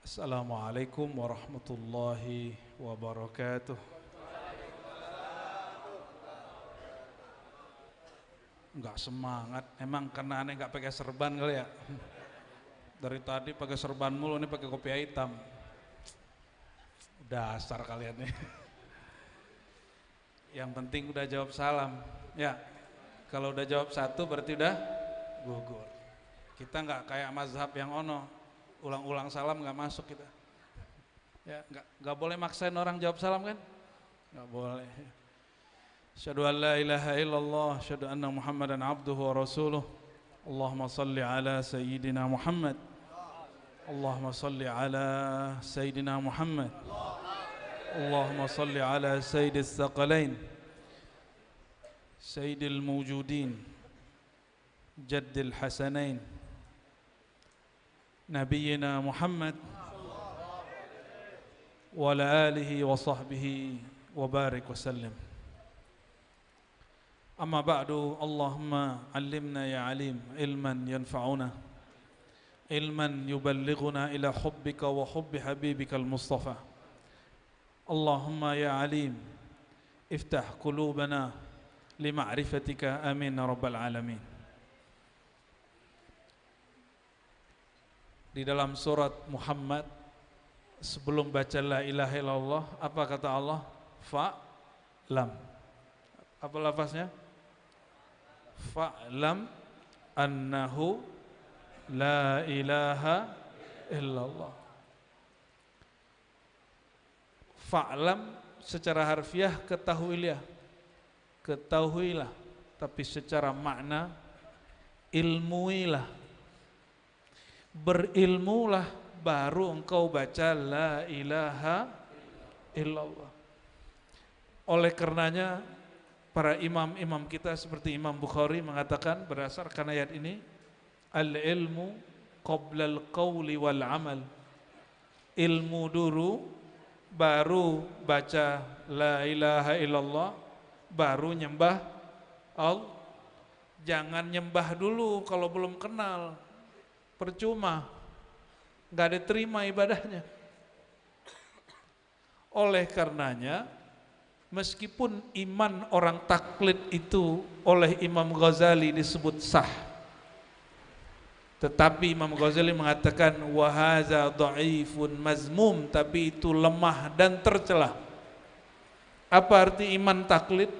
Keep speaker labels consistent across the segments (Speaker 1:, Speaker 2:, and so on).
Speaker 1: Assalamualaikum warahmatullahi wabarakatuh. Enggak semangat, emang karena aneh enggak pakai serban kali ya. Dari tadi pakai serban mulu, ini pakai kopiah hitam. Dasar kalian nih. Yang penting udah jawab salam. Ya, kalau udah jawab satu berarti udah gugur. Kita enggak kayak mazhab yang ono, ulang-ulang salam enggak masuk kita. Ya, enggak boleh maksain orang jawab salam kan? Enggak boleh. Asyhadu an la ilaha illallah, asyhadu anna Muhammadan abduhu wa rasuluh. Allahumma salli ala sayyidina Muhammad. Allahumma salli ala sayyidina Muhammad. Allahumma salli ala sayyidis thaqalain. Sayyidil mawjudin. Jaddil hasanain. Nabiyyina Muhammad wa ala alihi wa sahbihi wa barik wa sallim. Amma ba'du, Allahumma allimna ya alim ilman yanfa'una, ilman yuballighuna ila hubbika wa hubbi habibika al-Mustafa. Allahumma ya alim iftah qulubana lima'rifatika, amin ya rabbal alamin. Di dalam surat Muhammad sebelum baca la ilaha illallah, apa kata Allah? Fa'lam. Apa lafaznya? Fa'lam annahu la ilaha illallah. Fa'lam secara harfiah ketahuilah. Ketahuilah, tapi secara makna ilmuilah. Berilmulah baru engkau baca la ilaha illallah. Oleh karenanya para imam-imam kita seperti Imam Bukhari mengatakan berdasarkan ayat ini, al-ilmu qabla al-qawli wal amal. Ilmu dulu baru baca la ilaha illallah, baru nyembah Allah. Jangan nyembah dulu kalau belum kenal, percuma, nggak diterima ibadahnya. Oleh karenanya, meskipun iman orang taklid itu oleh Imam Ghazali disebut sah, tetapi Imam Ghazali mengatakan wahaza dhaifun mazmum, tapi itu lemah dan tercela. Apa arti iman taklid?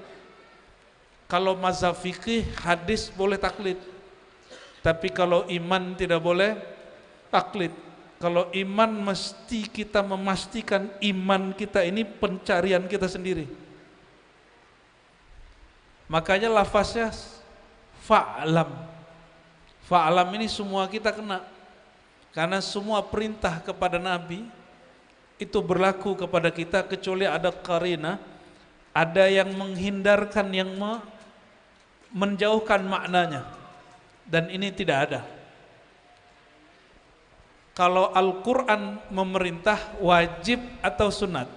Speaker 1: Kalau mazhab fikih hadis boleh taklid, tapi kalau iman tidak boleh taklid. Kalau iman mesti kita memastikan iman kita ini pencarian kita sendiri. Makanya lafaznya fa'lam. Fa'lam ini semua kita kena. Karena semua perintah kepada Nabi itu berlaku kepada kita kecuali ada qarina, ada yang menghindarkan, yang menjauhkan maknanya. Dan ini tidak ada. Kalau Al-Quran memerintah wajib atau sunat?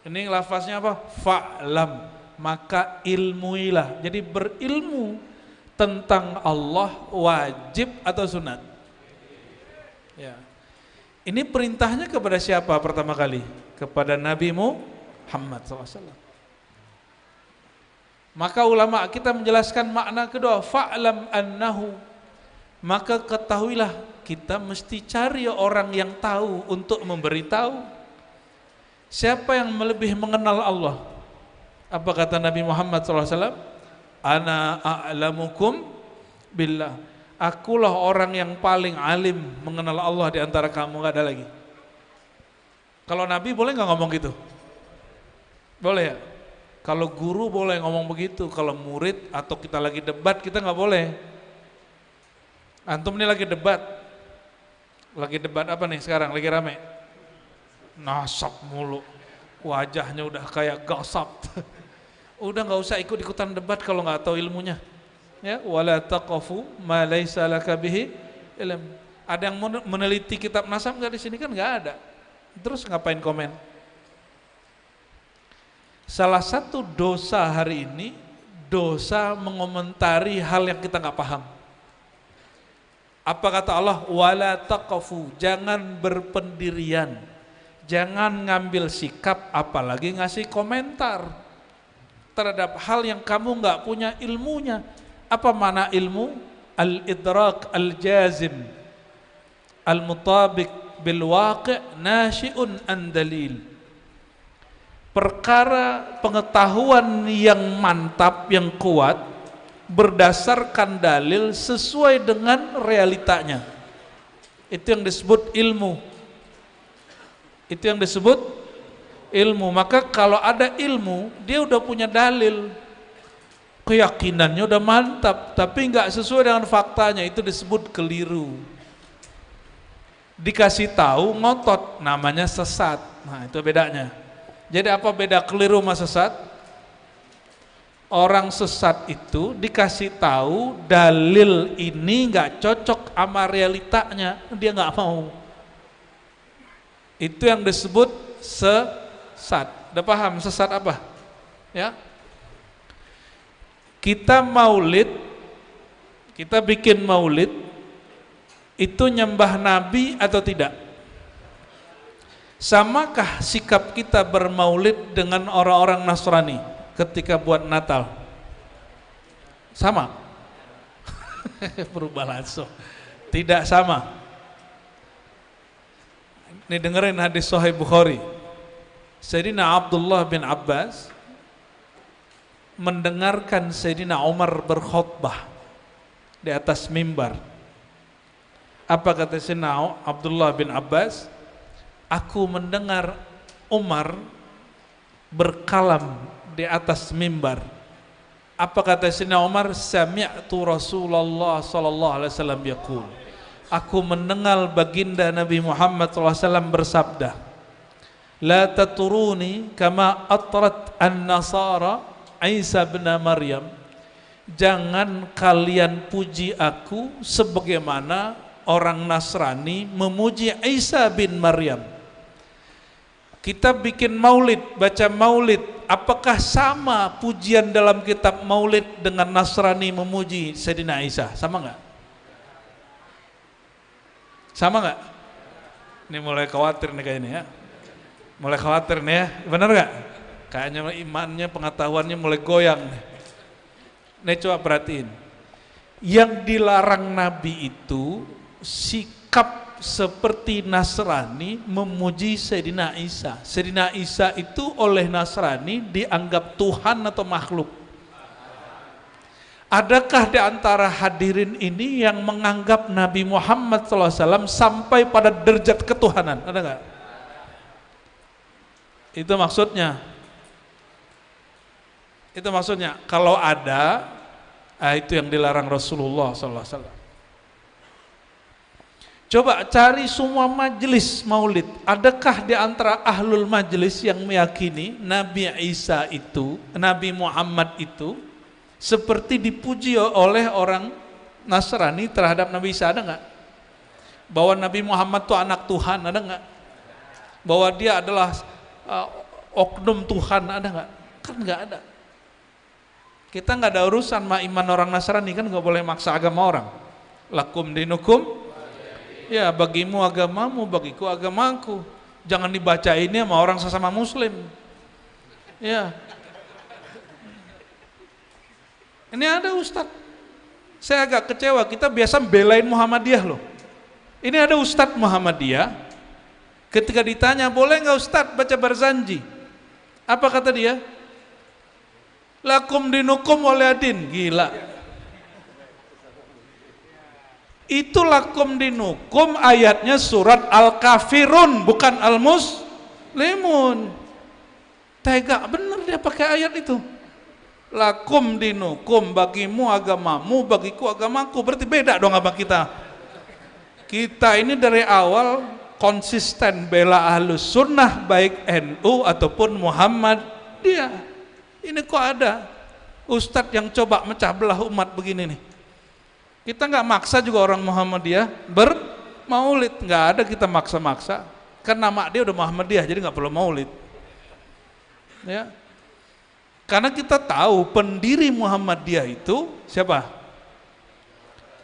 Speaker 1: Ini lafaznya apa? Fa'lam, maka ilmuilah. Jadi berilmu tentang Allah wajib atau sunat? Ya. Ini perintahnya kepada siapa pertama kali? Kepada Nabi Muhammad SAW. Maka ulama kita menjelaskan makna kedua, fa'lam annahu, maka ketahuilah, kita mesti cari orang yang tahu untuk memberitahu. Siapa yang lebih mengenal Allah? Apa kata Nabi Muhammad SAW? Ana a'lamukum billah. Akulah orang yang paling alim mengenal Allah di antara kamu, gak ada lagi. Kalau Nabi boleh gak ngomong gitu? Boleh ya? Kalau guru boleh ngomong begitu, kalau murid atau kita lagi debat kita gak boleh. Antum ini lagi debat. Lagi debat apa nih sekarang? Lagi rame? Nasab mulu. Wajahnya udah kayak gasap. Udah gak usah ikut-ikutan debat kalau gak tahu ilmunya. Ya, wala taqafu ma laisa laka bihi ilm. Ada yang meneliti kitab nasab enggak di sini? Kan enggak ada. Terus ngapain komen? Salah satu dosa hari ini dosa mengomentari hal yang kita nggak paham. Apa kata Allah? Wala taqafu, jangan berpendirian, jangan ngambil sikap, apalagi ngasih komentar terhadap hal yang kamu nggak punya ilmunya. Apa mana ilmu? Al-idrak al-jazim al-mutabiq bil waqi' nasyi'un an dalil. Perkara pengetahuan yang mantap, yang kuat, berdasarkan dalil sesuai dengan realitanya. Itu yang disebut ilmu. Itu yang disebut ilmu. Maka kalau ada ilmu, dia udah punya dalil, keyakinannya udah mantap, tapi nggak sesuai dengan faktanya, itu disebut keliru. Dikasih tahu ngotot, namanya sesat. Nah, itu bedanya. Jadi apa beda keliru sama sesat? Orang sesat itu dikasih tahu dalil ini nggak cocok sama realitanya, dia nggak mau. Itu yang disebut sesat. Udah paham sesat apa? Ya. Kita maulid, kita bikin maulid, itu nyembah Nabi atau tidak? Samakah sikap kita bermaulid dengan orang-orang Nasrani ketika buat Natal? Sama? Berubah langsung. Tidak sama. Ini dengerin hadis Sahih Bukhari. Sayyidina Abdullah bin Abbas mendengarkan Sayyidina Umar berkhutbah di atas mimbar. Apa kata Sayyidina Abdullah bin Abbas? Aku mendengar Umar berkalam di atas mimbar. Apa kata Sayyidina Umar? Sami'tu Rasulullah sallallahu alaihi wasallam yaqul. Aku mendengar baginda Nabi Muhammad sallallahu alaihi wasallam bersabda, La taturuni kama atrat an-nasara Isa bin Maryam. Jangan kalian puji aku sebagaimana orang Nasrani memuji Isa bin Maryam. Kita bikin maulid, baca maulid, apakah sama pujian dalam kitab maulid dengan Nasrani memuji Sayyidina Isa? Sama nggak? Sama nggak? Ini mulai khawatir nih kayaknya ya. Mulai khawatir nih ya, benar nggak? Kayaknya imannya, pengetahuannya mulai goyang nih. Nih coba perhatiin. Yang dilarang Nabi itu sikap seperti Nasrani memuji Sayyidina Isa. Sayyidina Isa itu oleh Nasrani dianggap Tuhan atau makhluk. Adakah di antara hadirin ini yang menganggap Nabi Muhammad SAW sampai pada derajat ketuhanan? Ada nggak? Itu maksudnya. Itu maksudnya. Kalau ada, itu yang dilarang Rasulullah SAW. Coba cari semua majelis maulid. Adakah di antara ahlul majelis yang meyakini Nabi Isa itu, Nabi Muhammad itu seperti dipuji oleh orang Nasrani terhadap Nabi Isa? Ada nggak? Bahwa Nabi Muhammad itu anak Tuhan, ada nggak? Bahwa dia adalah oknum Tuhan, ada nggak? Kan nggak ada. Kita nggak ada urusan sama iman orang Nasrani, kan nggak boleh maksa agama orang. Lakum dinukum, ya bagimu agamamu, bagiku agamaku. Jangan dibaca ini sama orang sesama Muslim. Ya. Ini ada Ustadz. Saya agak kecewa, kita biasa belain Muhammadiyah loh. Ini ada Ustadz Muhammadiyah. Ketika ditanya, boleh nggak Ustadz baca Barzanji? Apa kata dia? Lakum dinukum waliyadin. Gila. Itu lakum dinukum ayatnya surat Al-Kafirun, bukan Al-Muslimun. Tega bener dia pakai ayat itu. Lakum dinukum, bagimu agamamu, bagiku agamaku. Berarti beda dong sama kita. Kita ini dari awal konsisten bela Ahlus Sunnah, baik NU ataupun Muhammadiyah. Ini kok ada ustadz yang coba mecah belah umat begini nih. Kita nggak maksa juga orang Muhammadiyah bermaulid, nggak ada kita maksa-maksa. Kan nama dia udah Muhammadiyah, jadi nggak perlu maulid. Ya. Karena kita tahu pendiri Muhammadiyah itu siapa?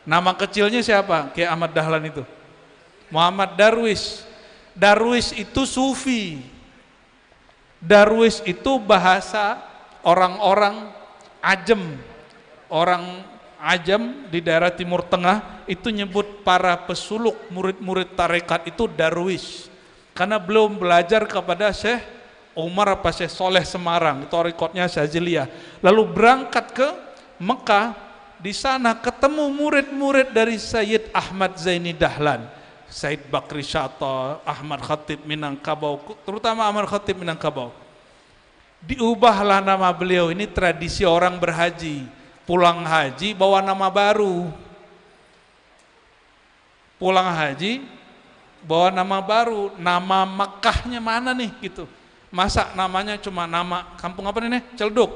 Speaker 1: Nama kecilnya siapa? Kiai Ahmad Dahlan itu. Muhammad Darwis. Darwis itu sufi. Darwis itu bahasa orang-orang Ajam. Orang Ajam di daerah Timur Tengah itu nyebut para pesuluk murid-murid tarekat itu Darwis. Karena belum belajar kepada Syekh Umar apa Syekh Soleh Semarang, itu tarekatnya Syaziliyah. Lalu berangkat ke Mekah, di sana ketemu murid-murid dari Sayyid Ahmad Zaini Dahlan, Said Bakri Syata, Ahmad Khatib Minangkabau, terutama Ahmad Khatib Minangkabau. Diubahlah nama beliau, ini tradisi orang berhaji, pulang haji bawa nama baru. Pulang haji bawa nama baru, nama Makkahnya mana nih gitu. Masa namanya cuma nama kampung apa nih? Celduk.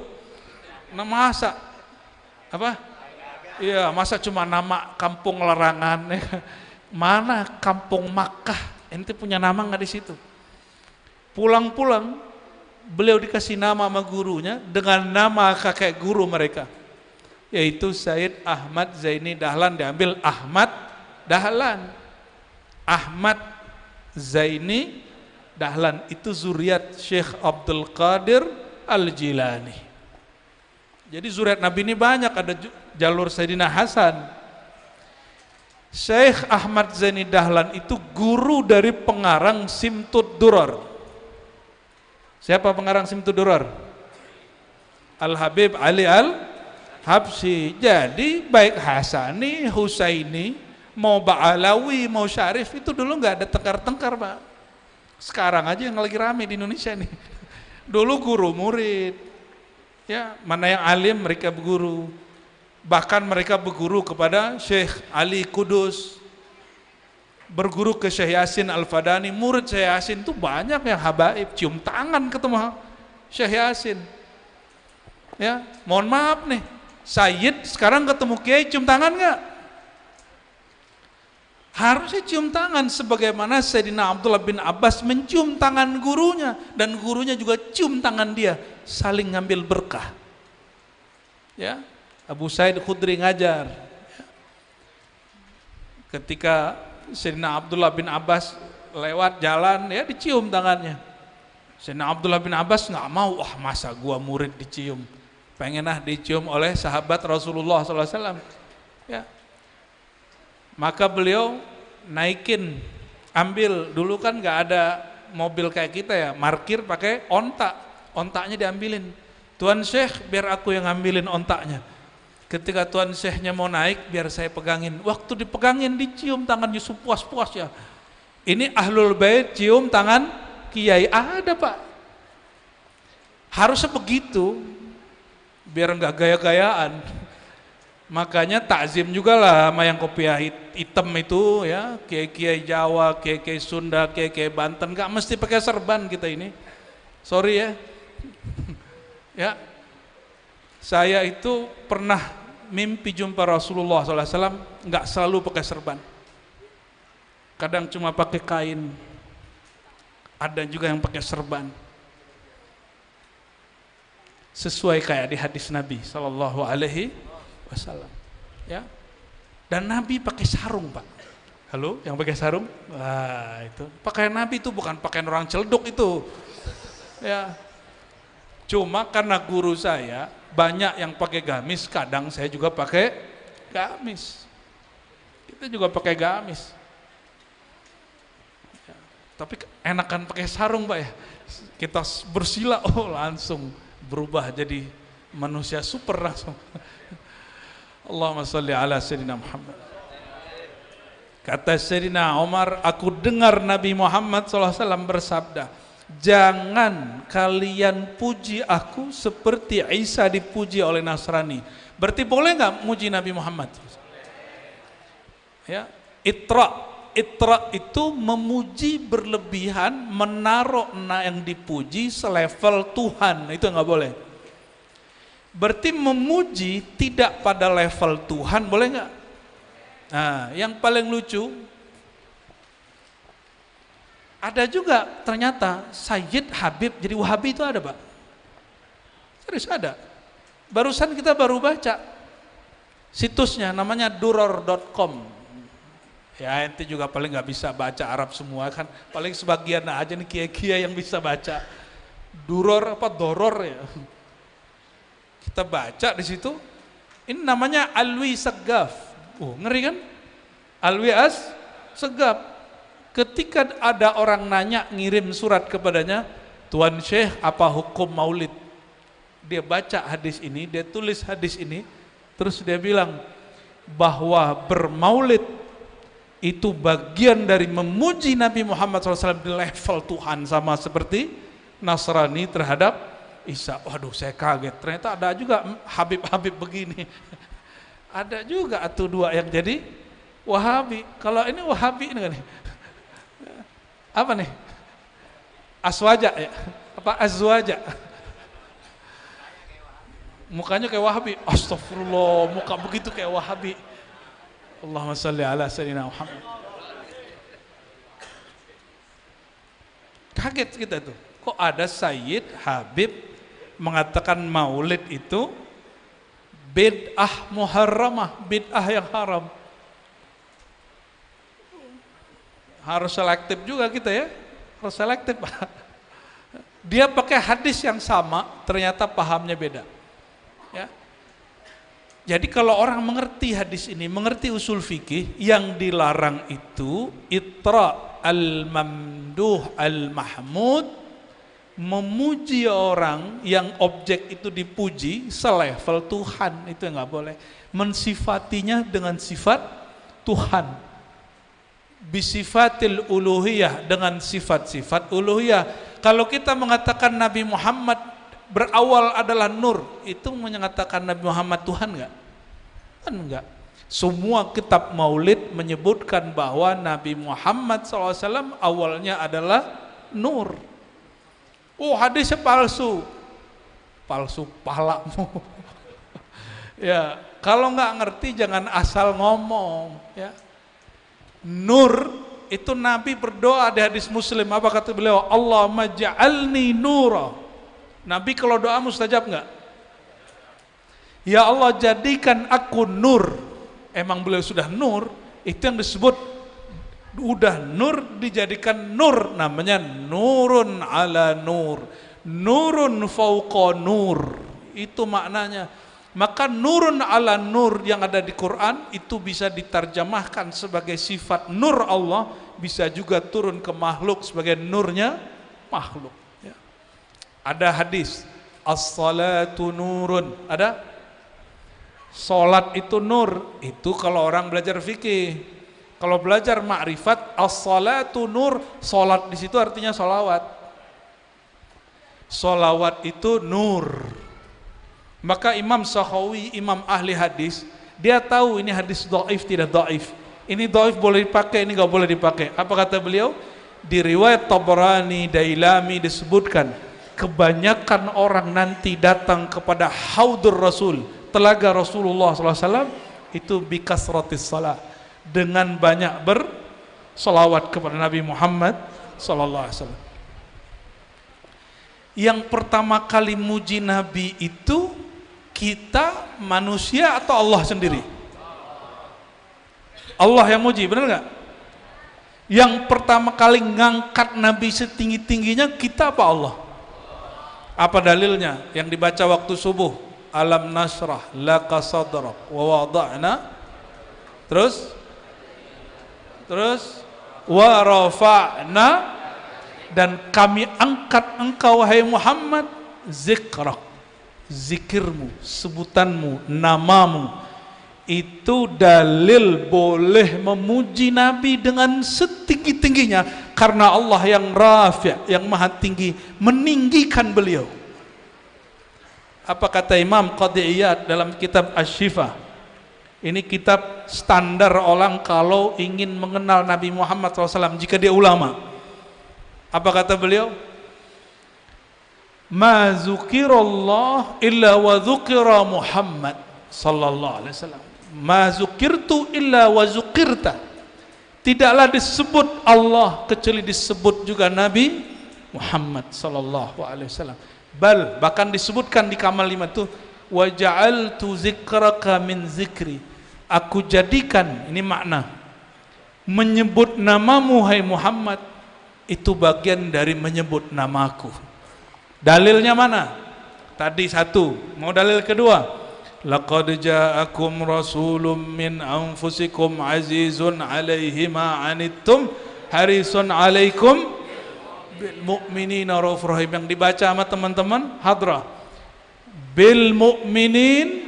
Speaker 1: Masa apa? Iya, masa cuma nama kampung Larangan. Mana kampung Makkah? Ente punya nama nggak di situ? Pulang-pulang beliau dikasih nama sama gurunya dengan nama kakek guru mereka, yaitu Said Ahmad Zaini Dahlan, diambil Ahmad Dahlan. Ahmad Zaini Dahlan itu zuriat Syekh Abdul Qadir Al-Jilani. Jadi zuriat Nabi ini banyak, ada jalur Sayyidina Hasan. Syekh Ahmad Zaini Dahlan itu guru dari pengarang Simtud Durar. Siapa pengarang Simtud Durar? Al-Habib Ali Al-Habsyi. Jadi baik Hasani, Husaini, mau Ba'alawi, mau Syarif, itu dulu nggak ada tengkar-tengkar, Pak. Sekarang aja yang lagi rame di Indonesia nih. Dulu guru murid, ya mana yang alim mereka berguru. Bahkan mereka berguru kepada Syekh Ali Kudus, berguru ke Syekh Yasin Al-Fadani. Murid Syekh Yasin itu banyak yang habaib, cium tangan ketemu Syekh Yasin. Ya, mohon maaf nih, Sayyid sekarang ketemu Kiai cium tangan nggak? Harusnya cium tangan, sebagaimana Sayyidina Abdullah bin Abbas mencium tangan gurunya, dan gurunya juga cium tangan dia, saling ngambil berkah. Ya, Abu Said Khudri ngajar, ketika Sayyidina Abdullah bin Abbas lewat jalan, ya dicium tangannya. Sayyidina Abdullah bin Abbas nggak mau, wah masa gua murid dicium, pengen dicium oleh sahabat Rasulullah SAW. Ya, maka beliau naikin, ambil, dulu kan nggak ada mobil kayak kita ya, markir pakai ontak, ontaknya diambilin. Tuan Syekh biar aku yang ngambilin ontaknya. Ketika Tuan Syekhnya mau naik, biar saya pegangin. Waktu dipegangin, dicium tangannya sepuas-puas ya. Ini Ahlul Bait cium tangan Kiai, ada Pak. Harusnya begitu, biar nggak gaya-gayaan. Makanya takzim juga lah sama yang kopiah hitam itu ya, kiai-kiai Jawa, kiai-kiai Sunda, kiai-kiai Banten, gak mesti pakai serban kita ini. Sorry ya. Ya. Saya itu pernah mimpi jumpa Rasulullah SAW, gak selalu pakai serban. Kadang cuma pakai kain. Ada juga yang pakai serban. Sesuai kayak di hadis Nabi SAW. Ya, dan Nabi pakai sarung, Pak. Halo, yang pakai sarung? Wah, itu pakaian Nabi itu bukan pakaian orang celduk itu. Ya, cuma karena guru saya banyak yang pakai gamis, kadang saya juga pakai gamis. Kita juga pakai gamis. Ya, tapi enakan pakai sarung, Pak ya. Kita bersila, oh langsung berubah jadi manusia super langsung. Allahumma salli ala Sayyidina Muhammad. Kata Sayyidina Umar, aku dengar Nabi Muhammad SAW bersabda, jangan kalian puji aku seperti Isa dipuji oleh Nasrani. Berarti boleh nggak muji Nabi Muhammad? Ya, Itra itu memuji berlebihan, menaruh yang dipuji selevel Tuhan, itu nggak boleh. Berarti memuji tidak pada level Tuhan, boleh nggak? Nah, yang paling lucu, ada juga ternyata Sayyid Habib jadi Wahabi itu ada, Pak. Serius ada. Barusan kita baru baca situsnya, namanya duror.com. Ya ente juga paling nggak bisa baca Arab semua kan, paling sebagian aja nih kiai-kiai yang bisa baca. Duror apa doror ya. Kita baca di situ. Ini namanya Alwi Segaf. Oh, ngeri kan? Alwi Segaf. Ketika ada orang nanya, ngirim surat kepadanya, Tuan Syekh, apa hukum maulid? Dia baca hadis ini, dia tulis hadis ini, terus dia bilang bahwa bermaulid itu bagian dari memuji Nabi Muhammad SAW di level Tuhan, sama seperti Nasrani terhadap Isa. Waduh, saya kaget, ternyata ada juga Habib-Habib begini. Ada juga atau dua yang jadi Wahabi. Kalau ini Wahabi ini kan nih. Apa nih? Aswaja ya? Apa azwaja? Mukanya kayak Wahabi. Astagfirullah, muka begitu kayak Wahabi. Allahumma salli ala sayyidina Muhammad. Kaget kita tuh. Kok ada Sayyid Habib mengatakan maulid itu bid'ah muharramah, bid'ah yang haram. Harus selektif juga kita ya. Harus selektif. Dia pakai hadis yang sama, ternyata pahamnya beda. Ya. Jadi kalau orang mengerti hadis ini, mengerti usul fikih, yang dilarang itu itra al-mamduh al-mahmud, memuji orang yang objek itu dipuji selevel Tuhan, itu nggak boleh. Mensifatinya dengan sifat Tuhan, bisifatil uluhiyah, dengan sifat-sifat uluhiyah. Kalau kita mengatakan Nabi Muhammad berawal adalah nur, itu menyatakan Nabi Muhammad Tuhan nggak? Kan enggak. Semua kitab maulid menyebutkan bahwa Nabi Muhammad SAW awalnya adalah nur. Oh, hadisnya palsu. Palsu palamu. Ya, kalau nggak ngerti jangan asal ngomong. Ya. Nur itu Nabi berdoa di hadis Muslim. Apa kata beliau? Allahumma ja'alni nura. Nabi kalau doa mustajab nggak? Ya Allah, jadikan aku nur. Emang beliau sudah nur, itu yang disebut udah nur dijadikan nur, namanya nurun ala nur, nurun fauqa nur, itu maknanya. Maka nurun ala nur yang ada di Quran itu bisa diterjemahkan sebagai sifat nur Allah, bisa juga turun ke makhluk sebagai nurnya makhluk. Ya. Ada hadis as-salatu nurun, ada salat itu nur, itu kalau orang belajar fikih. Kalau belajar ma'rifat, as-salatu nur, salat di situ artinya salawat. Salawat itu nur. Maka Imam Sakhawi, imam ahli hadis, dia tahu ini hadis dhaif tidak dhaif. Ini dhaif boleh dipakai, ini enggak boleh dipakai. Apa kata beliau? Di riwayat Tabrani, Dailami disebutkan, kebanyakan orang nanti datang kepada haudur Rasul, telaga Rasulullah SAW, itu bikasratis salat, dengan banyak bersolawat kepada Nabi Muhammad SAW. Yang pertama kali muji Nabi itu kita manusia atau Allah sendiri? Allah yang muji, benar nggak? Yang pertama kali ngangkat Nabi setinggi-tingginya kita apa Allah? Apa dalilnya? Yang dibaca waktu subuh, alam nasrah laka sadrak wa wada'na, terus wa rafa'na, dan kami angkat engkau wahai Muhammad zikrak, zikirmu, sebutanmu, namamu. Itu dalil boleh memuji Nabi dengan setinggi-tingginya, karena Allah yang rafi', yang maha tinggi, meninggikan beliau. Apa kata Imam Qadhi Iyad dalam kitab Asy-Syifa? Ini kitab standar orang kalau ingin mengenal Nabi Muhammad SAW jika dia ulama. Apa kata beliau? Ma zukirallah illa wa zukira Muhammad sallallahu alaihi wasallam. Ma zukirtu illa wa zukirta. Tidaklah disebut Allah kecuali disebut juga Nabi Muhammad sallallahu alaihi wasallam. Bal, bahkan disebutkan di Kamal 5 itu, wa ja'altu zikraka min zikri. Aku jadikan, ini makna, menyebut namamu hai Muhammad itu bagian dari menyebut namaku. Dalilnya mana? Tadi satu, mau dalil kedua? Laqad ja'akum rasulun min anfusikum azizun alaihi ma anittum harisun alaikum bil mu'minina raufur rahim. Yang dibaca sama teman-teman hadrah, bil mu'minin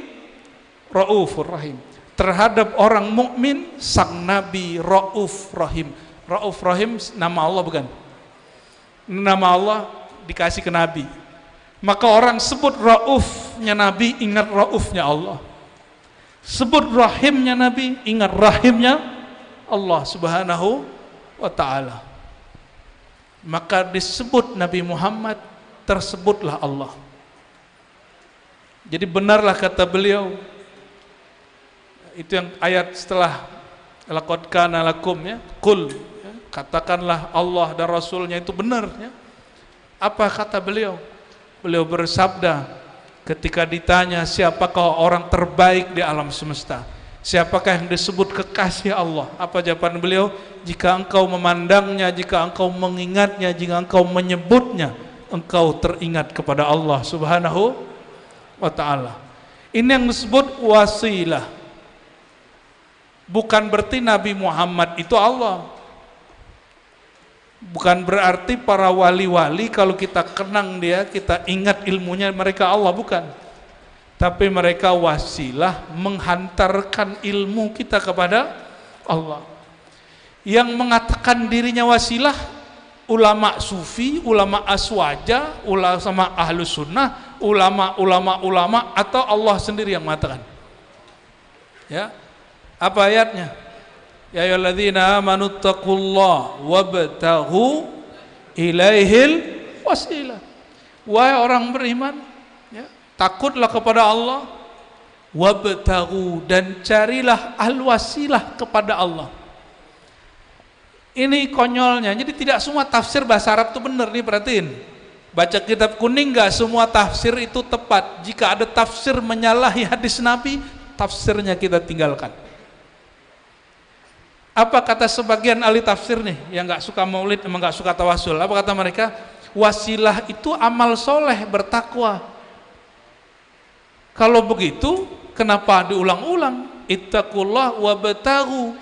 Speaker 1: raufur rahim. Terhadap orang mukmin sang nabi rauf rahim. Rauf rahim nama Allah bukan? Nama Allah dikasih ke nabi. Maka orang sebut raufnya nabi, ingat raufnya Allah. Sebut rahimnya nabi, ingat rahimnya Allah subhanahu wa ta'ala. Maka disebut Nabi Muhammad, tersebutlah Allah. Jadi benarlah kata beliau, itu yang ayat setelah laqad kana lakum, ya, qul, ya, katakanlah Allah dan Rasulnya itu benar, ya. Apa kata beliau? Beliau bersabda ketika ditanya siapakah orang terbaik di alam semesta, siapakah yang disebut kekasih Allah, apa jawaban beliau? Jika engkau memandangnya, jika engkau mengingatnya, jika engkau menyebutnya, engkau teringat kepada Allah subhanahu wa ta'ala. Ini yang disebut wasilah. Bukan berarti Nabi Muhammad itu Allah. Bukan berarti para wali-wali kalau kita kenang dia, kita ingat ilmunya, mereka Allah, bukan. Tapi mereka wasilah menghantarkan ilmu kita kepada Allah. Yang mengatakan dirinya wasilah ulama sufi, ulama aswaja, ulama ahlus sunnah, ulama atau Allah sendiri yang mengatakan. Ya. Apa ayatnya? Ya ayyuhalladzina amanu taqullaha wabtaghu ilaihil wasilah. Wahai orang beriman, ya, takutlah kepada Allah, wabtaghu, dan carilah al-wasilah kepada Allah. Ini konyolnya. Jadi tidak semua tafsir bahasa Arab itu benar nih, perhatiin. Baca kitab kuning enggak semua tafsir itu tepat. Jika ada tafsir menyalahi hadis Nabi, tafsirnya kita tinggalkan. Apa kata sebagian ahli tafsir nih yang nggak suka maulid, emang nggak suka tawasul? Apa kata mereka? Wasilah itu amal soleh, bertakwa. Kalau begitu, kenapa diulang-ulang? Ittaqullah wabtaghu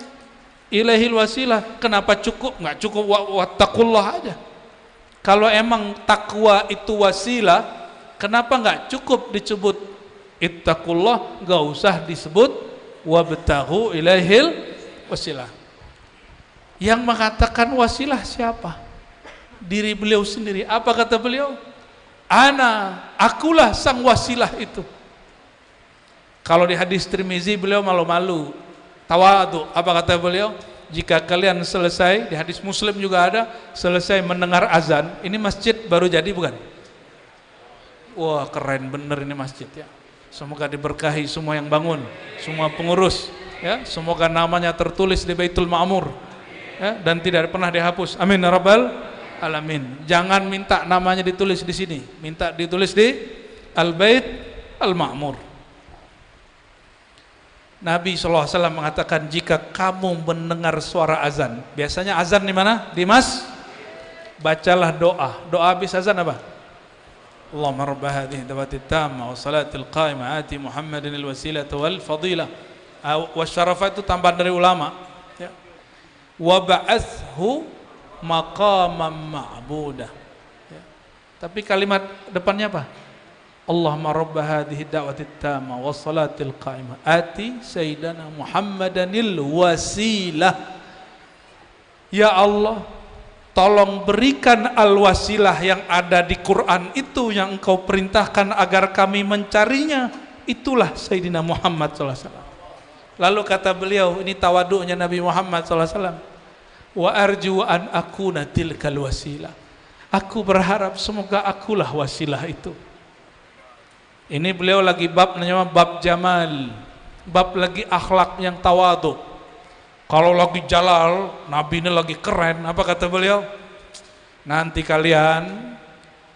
Speaker 1: ilaihil wasilah. Kenapa cukup? Nggak cukup wattaqullah aja. Kalau emang takwa itu wasilah, kenapa nggak cukup disebut ittaqullah? Nggak usah disebut wabtaghu ilaihil wasilah. Yang mengatakan wasilah siapa? Diri beliau sendiri. Apa kata beliau? Akulah sang wasilah itu. Kalau di hadis Tirmizi beliau malu-malu, tawadu. Apa kata beliau? Jika kalian selesai, di hadis Muslim juga ada, selesai mendengar azan, ini masjid baru jadi bukan? Wah, keren bener ini masjid, ya. Semoga diberkahi semua yang bangun, semua pengurus, ya. Semoga namanya tertulis di Baitul Ma'mur, ya, dan tidak pernah dihapus. Amin ya rabbal alamin. Jangan minta namanya ditulis di sini, minta ditulis di Al-Bait Al-Ma'mur. Nabi SAW mengatakan, jika kamu mendengar suara azan, biasanya azan di mana? Di mas, bacalah doa. Doa habis azan apa? Allahumma rabb hadhihi da'watit tammah wa salatil qa'imah ati Muhammadin al-wasilata wal fadilah wa syarafa, itu tambahan dari ulama, ya. Wa ba'athhu maqaman ma'budah, ya. Tapi kalimat depannya apa? Allahumma rabb hadhihi da'watit tammah wa salatil qa'imah ati sayyidana Muhammadanil wasilah. Ya Allah, tolong berikan al-wasilah yang ada di Quran itu, yang engkau perintahkan agar kami mencarinya, itulah Sayyidina Muhammad SAW. Lalu kata beliau, ini tawaduknya Nabi Muhammad SAW, wa arju an akuna tilkal wasilah. Aku berharap semoga akulah wasilah itu. Ini beliau lagi bab namanya bab jamal, bab lagi akhlak yang tawaduk. Kalau lagi jalal, Nabi ini lagi keren, apa kata beliau? Nanti kalian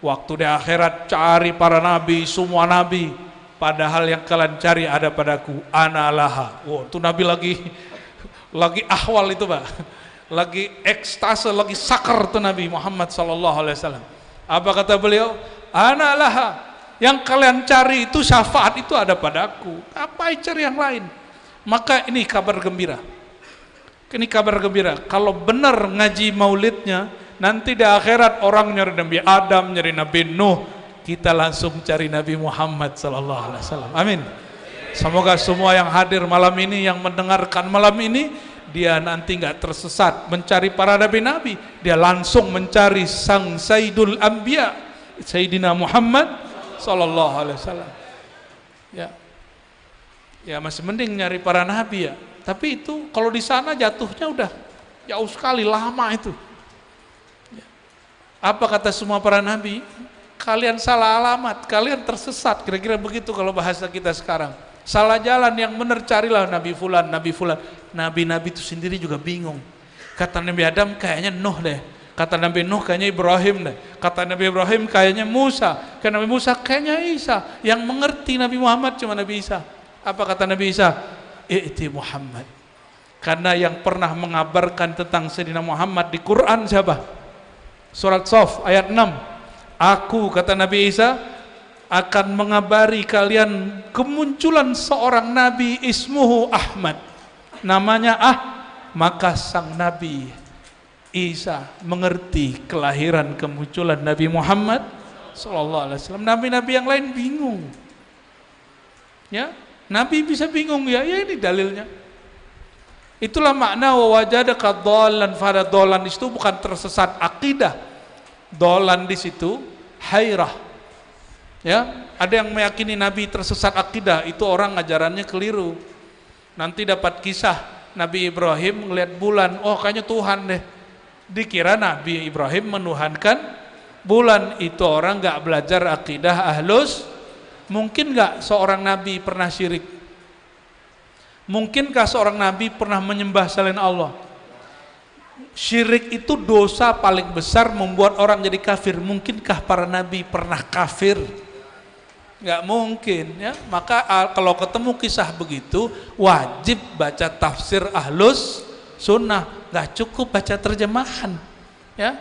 Speaker 1: Waktu di akhirat cari para nabi, semua nabi. Padahal yang kalian cari ada padaku, ana laha. Oh, itu nabi lagi ahwal itu, Pak. Lagi ekstase, lagi sakar tuh Nabi Muhammad sallallahu alaihi wasallam. Apa kata beliau? Ana laha. Yang kalian cari itu syafaat itu ada padaku. Apa cari yang lain? Maka ini kabar gembira. Ini kabar gembira. Kalau benar ngaji maulidnya, nanti di akhirat orang nyari Nabi Adam, nyari Nabi Nuh, kita langsung cari Nabi Muhammad sallallahu alaihi wasallam. Amin. Semoga semua yang hadir malam ini, yang mendengarkan malam ini, dia nanti nggak tersesat mencari para nabi-nabi, dia langsung mencari sang Sayyidul Anbiya, Sayyidina Muhammad sallallahu alaihi wasallam. Ya masih mending nyari para nabi ya. Tapi itu kalau di sana jatuhnya udah jauh sekali, lama itu. Apa kata semua para nabi? Kalian salah alamat, kalian tersesat, kira-kira begitu kalau bahasa kita sekarang. Salah jalan, yang benar carilah Nabi Fulan, Nabi Fulan. Nabi-nabi itu sendiri juga bingung. Kata Nabi Adam kayaknya Nuh deh. Kata Nabi Nuh kayaknya Ibrahim deh. Kata Nabi Ibrahim kayaknya Musa. Kata Nabi Musa kayaknya Isa. Yang mengerti Nabi Muhammad cuma Nabi Isa. Apa kata Nabi Isa? I'ti Muhammad. Karena yang pernah mengabarkan tentang Sayyidina Muhammad di Quran siapa? Surat Shaf ayat 6. Aku, kata Nabi Isa, akan mengabari kalian kemunculan seorang nabi ismuhu Ahmad, namanya maka sang Nabi Isa mengerti kelahiran kemunculan Nabi Muhammad sallallahu alaihi wasallam. Nabi-nabi yang lain bingung. Ya, Nabi bisa bingung ya ini dalilnya. Itulah makna wa wajadaka dhallan fadhallan, itu bukan tersesat akidah. Dolan di situ hairah. Ya, ada yang meyakini Nabi tersesat akidah, itu orang ajarannya keliru. Nanti dapat kisah Nabi Ibrahim ngelihat bulan, oh kayaknya Tuhan deh. Dikira Nabi Ibrahim menuhankan bulan. Itu orang nggak belajar akidah ahlus. Mungkin nggak seorang Nabi pernah syirik? Mungkinkah seorang Nabi pernah menyembah selain Allah? Syirik itu dosa paling besar, membuat orang jadi kafir. Mungkinkah para nabi pernah kafir? Nggak mungkin ya. Maka kalau ketemu kisah begitu, wajib baca tafsir ahlus sunnah, nggak cukup baca terjemahan ya.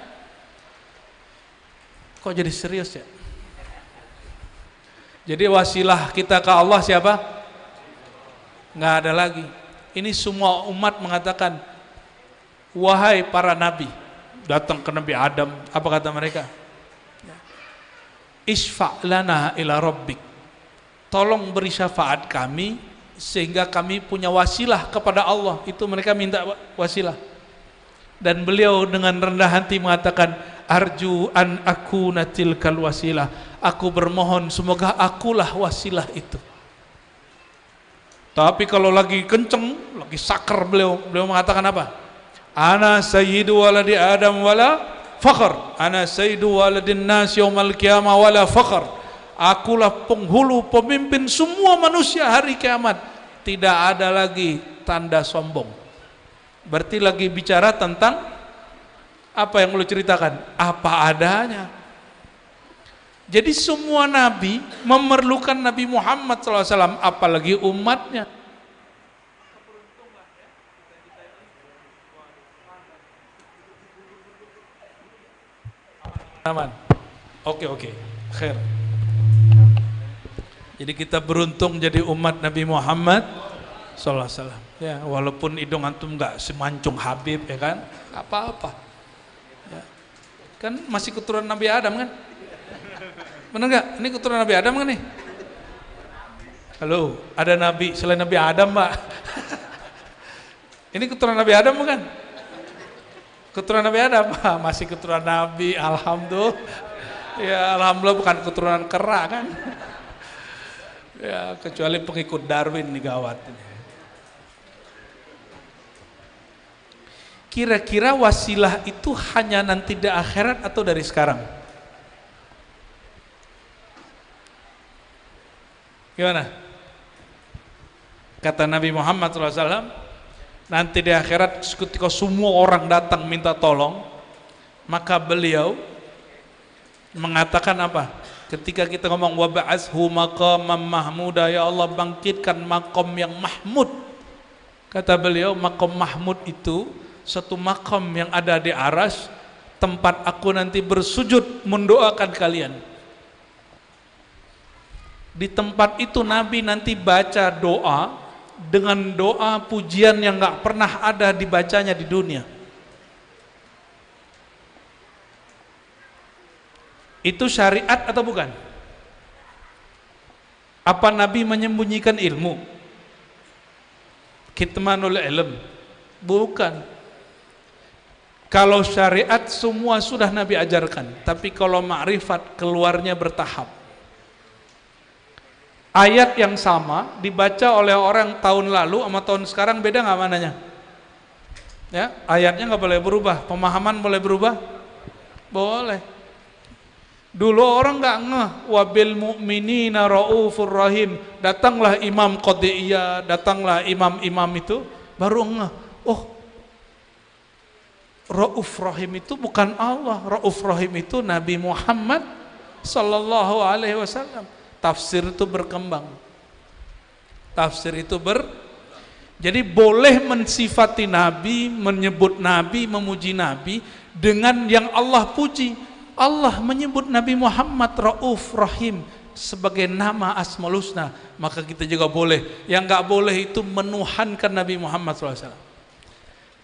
Speaker 1: Kok jadi serius ya? Jadi wasilah kita ke Allah siapa? Nggak ada lagi. Ini semua umat mengatakan, wahai para nabi, datang ke Nabi Adam, apa kata mereka? Isfa' lana ila rabbik, tolong beri syafaat kami sehingga kami punya wasilah kepada Allah. Itu mereka minta wasilah. Dan beliau dengan rendah hati mengatakan, arju an akuna tilkal wasilah, aku bermohon semoga akulah wasilah itu. Tapi kalau lagi kenceng, lagi sakar, beliau mengatakan apa? Ana sayyidu waladi Adam wala fakhr. Ana sayyidu waladin nas yaumal qiyamah wala fakhr. Akulah penghulu pemimpin semua manusia hari kiamat. Tidak ada lagi tanda sombong. Berarti lagi bicara tentang apa yang lu ceritakan, apa adanya. Jadi semua nabi memerlukan Nabi Muhammad SAW, apalagi umatnya. Aman. Oke. Khair. Jadi kita beruntung jadi umat Nabi Muhammad sallallahu alaihi wasallam. Ya, walaupun hidung antum enggak semancung Habib ya kan? Apa-apa. Ya. Kan masih keturunan Nabi Adam kan? Benar enggak? Ini keturunan Nabi Adam kan nih? Halo, ada nabi selain Nabi Adam, Mbak? Ini keturunan Nabi Adam bukan? Keturunan Nabi Adam, masih keturunan Nabi, alhamdulillah. Ya alhamdulillah bukan keturunan kera kan. Ya kecuali pengikut Darwin nih gawat. Kira-kira wasilah itu hanya nanti di akhirat atau dari sekarang? Gimana? Kata Nabi Muhammad SAW, nanti di akhirat ketika semua orang datang minta tolong, maka beliau Mengatakan apa? Ketika kita ngomong wa ba'athu maqamam mahmuda, ya Allah bangkitkan makom yang mahmud. Kata beliau, makom mahmud itu satu makom yang ada di aras, tempat aku nanti bersujud mendoakan kalian. Di tempat itu Nabi nanti baca doa dengan doa pujian yang gak pernah ada dibacanya di dunia. Itu syariat atau bukan? Apa Nabi menyembunyikan ilmu? Kitmanul ilm? Bukan. Kalau syariat semua sudah Nabi ajarkan, tapi kalau ma'rifat keluarnya bertahap. Ayat yang sama dibaca oleh orang tahun lalu sama tahun sekarang beda nggak mananya? Ya, ayatnya nggak boleh berubah, pemahaman boleh berubah? Boleh. Dulu orang nggak ngeh, wabil mu'minina raufur rahim. Datanglah Imam Qadiyah, datanglah imam-imam itu, baru ngeh, oh Rauf Rahim itu bukan Allah, Rauf Rahim itu Nabi Muhammad sallallahu alaihi wasallam. Tafsir itu berkembang. Jadi boleh mensifati Nabi, menyebut Nabi, memuji Nabi dengan yang Allah puji. Allah menyebut Nabi Muhammad Rauf Rahim sebagai nama Asmaul Husna, maka kita juga boleh. Yang nggak boleh itu menuhankan Nabi Muhammad SAW.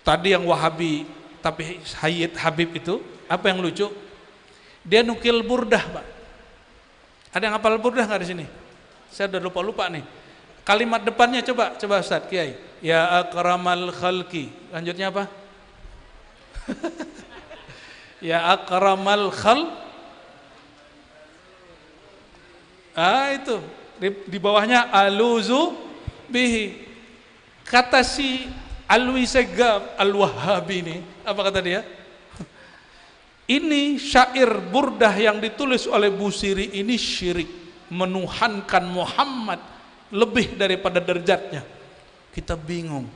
Speaker 1: Tadi yang Wahabi tapi Sayyid Habib itu apa yang lucu? Dia nukil burdah, Pak. Ada yang hafal burdah nggak di sini? Saya udah lupa nih. Kalimat depannya coba Ustaz Kiai. Ya akramal khalqi. Lanjutnya apa? Ya akramal khal. Itu di bawahnya aluzu bihi. Kata si Alwi Segaf Al-Wahhabi ini, apa kata dia? Ini syair burdah yang ditulis oleh Busiri ini syirik, menuhankan Muhammad lebih daripada derajatnya. Kita bingung.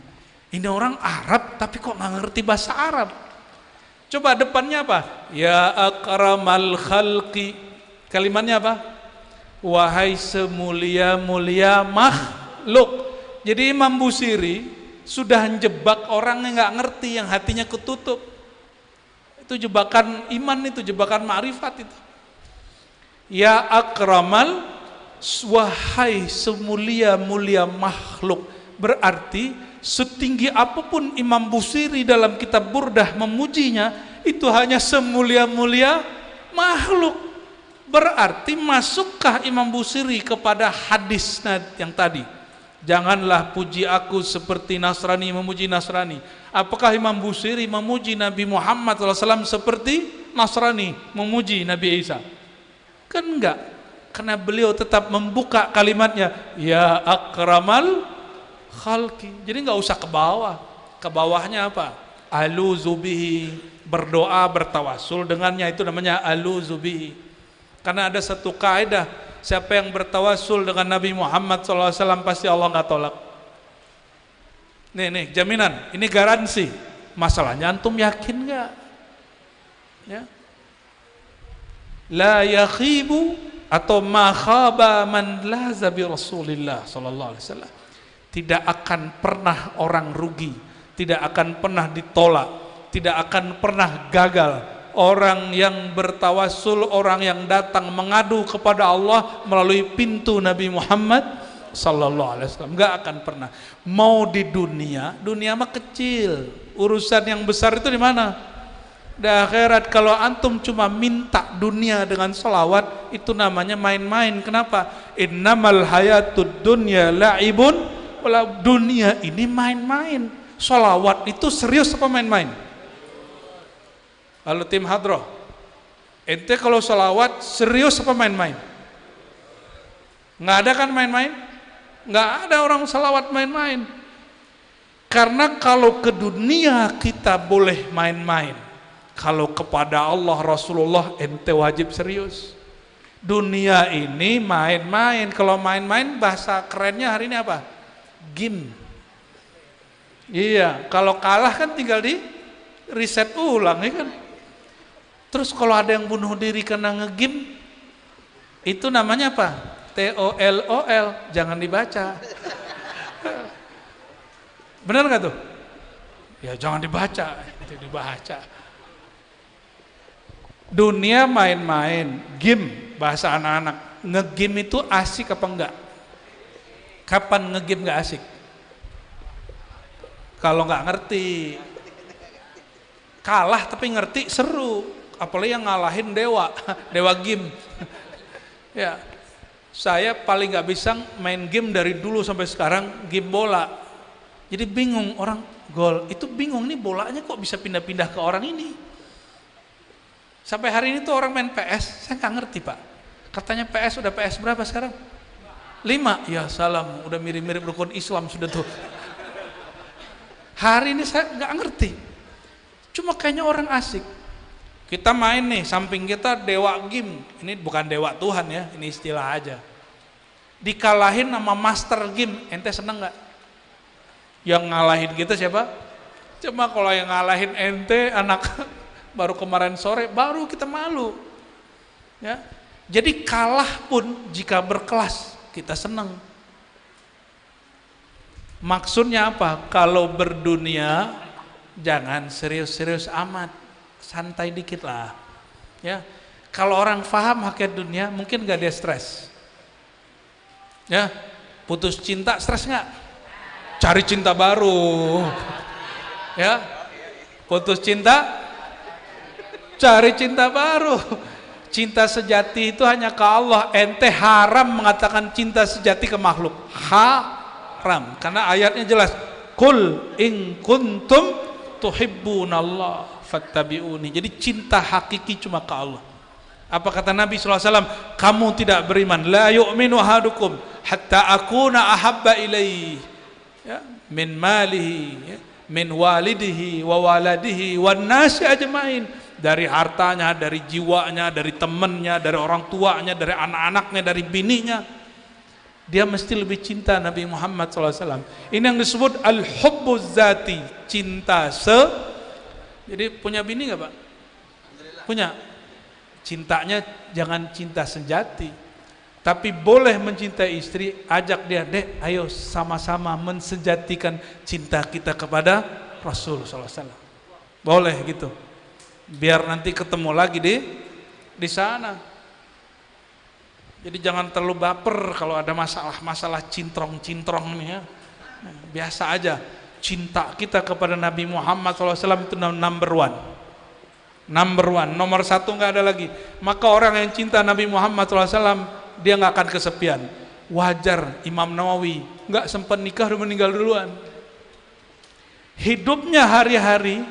Speaker 1: Ini orang Arab tapi kok nggak ngerti bahasa Arab? Coba depannya apa? Ya akramal khalqi. Kalimatnya apa? Wahai semulia-mulia makhluk. Jadi Imam Busiri sudah menjebak orang yang nggak ngerti, yang hatinya ketutup. Itu jebakan iman, itu jebakan ma'rifat itu. Ya akramal, wahai semulia-mulia makhluk. Berarti setinggi apapun Imam Busiri dalam kitab Burdah memujinya, itu hanya semulia-mulia makhluk. Berarti masukkah Imam Busiri kepada hadis yang tadi? Janganlah puji aku seperti Nasrani memuji Nasrani. Apakah Imam Busiri memuji Nabi Muhammad SAW seperti Nasrani memuji Nabi Isa? Kan enggak. Karena beliau tetap membuka kalimatnya, ya akramal khalqi. Jadi enggak usah ke bawah. Ke bawahnya apa? Aluzubihi, berdoa bertawasul dengannya, itu namanya aluzubihi. Karena ada satu kaidah, siapa yang bertawasul dengan Nabi Muhammad SAW pasti Allah nggak tolak. Nih jaminan, ini garansi. Masalahnya antum yakin nggak? Ya. La yakhibu atau ma khaba man laza bi Rasulillah sallallahu alaihi wasallam. Tidak akan pernah orang rugi, tidak akan pernah ditolak, tidak akan pernah gagal. Orang yang bertawassul, orang yang datang mengadu kepada Allah melalui pintu Nabi Muhammad sallallahu alaihi wasallam, enggak akan pernah. Mau di dunia mah kecil. Urusan yang besar itu di mana? Di akhirat. Kalau antum cuma minta dunia dengan selawat, itu namanya main-main. Kenapa? Innamal hayatud dunya la'ibun. Dunia ini main-main. Selawat itu serius apa main-main? Lalu tim hadroh, ente kalau sholawat serius apa main-main? Nggak ada kan main-main? Nggak ada orang sholawat main-main. Karena kalau ke dunia kita boleh main-main, kalau kepada Allah Rasulullah ente wajib serius. Dunia ini main-main. Kalau main-main bahasa kerennya hari ini apa? Game. Iya, kalau kalah kan tinggal di reset ulang, ya kan? Terus kalau ada yang bunuh diri karena ngegame, itu namanya apa? TOLOL, jangan dibaca. Benar nggak tuh? Ya jangan dibaca, itu dibaca. Dunia main-main, game bahasa anak-anak. Ngegame itu asik apa enggak? Kapan ngegame nggak asik? Kalau nggak ngerti. Kalah tapi ngerti seru. Apalagi yang ngalahin dewa, dewa game. Ya, saya paling nggak bisa main game dari dulu sampai sekarang, game bola. Jadi bingung orang gol, itu bingung nih bolanya kok bisa pindah-pindah ke orang ini. Sampai hari ini tuh orang main PS, saya nggak ngerti Pak. Katanya PS udah PS berapa sekarang? 5, ya salam, udah mirip-mirip rukun Islam sudah tuh. Hari ini saya nggak ngerti. Cuma kayaknya orang asik. Kita main nih, samping kita dewa game. Ini bukan dewa Tuhan ya, ini istilah aja. Dikalahin sama master game, ente seneng nggak? Yang ngalahin kita siapa? Cuma kalau yang ngalahin ente anak baru kemarin sore, baru kita malu. Ya, jadi kalah pun jika berkelas kita seneng. Maksudnya apa? Kalau berdunia jangan serius-serius amat. Santai dikit lah, ya. Kalau orang paham hakikat dunia, mungkin gak dia stres. Ya, putus cinta stres nggak? Cari cinta baru, ya. Putus cinta, cari cinta baru. Cinta sejati itu hanya ke Allah. Ente haram mengatakan cinta sejati ke makhluk. Haram, karena ayatnya jelas. Qul in kuntum tuhibbunallah fattabi'uni. Jadi cinta hakiki cuma ke Allah. Apa kata Nabi SAW? Kamu tidak beriman. La yu'minu ahadukum hatta akuna ahabba ilaihi, ya, min malihi, ya, min walidihi wa waladihi wan nasi ajmain. Dari hartanya, dari jiwanya, dari temannya, dari orang tuanya, dari anak-anaknya, dari bininya. Dia mesti lebih cinta Nabi Muhammad SAW. Ini yang disebut al-hubbuz zati, cinta Jadi punya bini nggak Pak? Punya. Cintanya jangan cinta sejati, tapi boleh mencintai istri. Ajak dia, dek, ayo sama-sama mensejatikan cinta kita kepada Rasul SAW. Boleh gitu. Biar nanti ketemu lagi di sana. Jadi jangan terlalu baper kalau ada masalah cintrong-cintrong nih ya. Biasa aja. Cinta kita kepada Nabi Muhammad SAW itu number one, nomor satu, nggak ada lagi. Maka orang yang cinta Nabi Muhammad SAW, dia nggak akan kesepian. Wajar Imam Nawawi nggak sempat nikah, udah meninggal duluan. Hidupnya hari-hari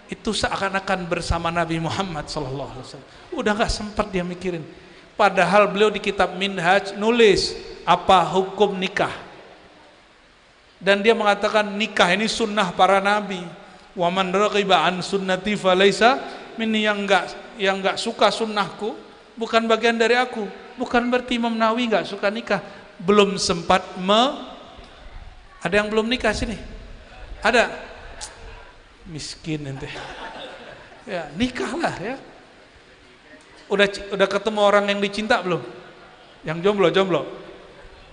Speaker 1: itu seakan-akan bersama Nabi Muhammad SAW. Udah nggak sempat dia mikirin. Padahal beliau di kitab Minhaj nulis apa hukum nikah. Dan dia mengatakan nikah ini sunnah para nabi. Wa man raghiba an sunnati falaysa minni, yang enggak suka sunnahku bukan bagian dari aku. Bukan berarti Imam Nawawi enggak suka nikah. Belum sempat Ada yang belum nikah sini? Ada? Miskin ente. Ya, nikahlah ya. Udah ketemu orang yang dicinta belum? Yang jomblo.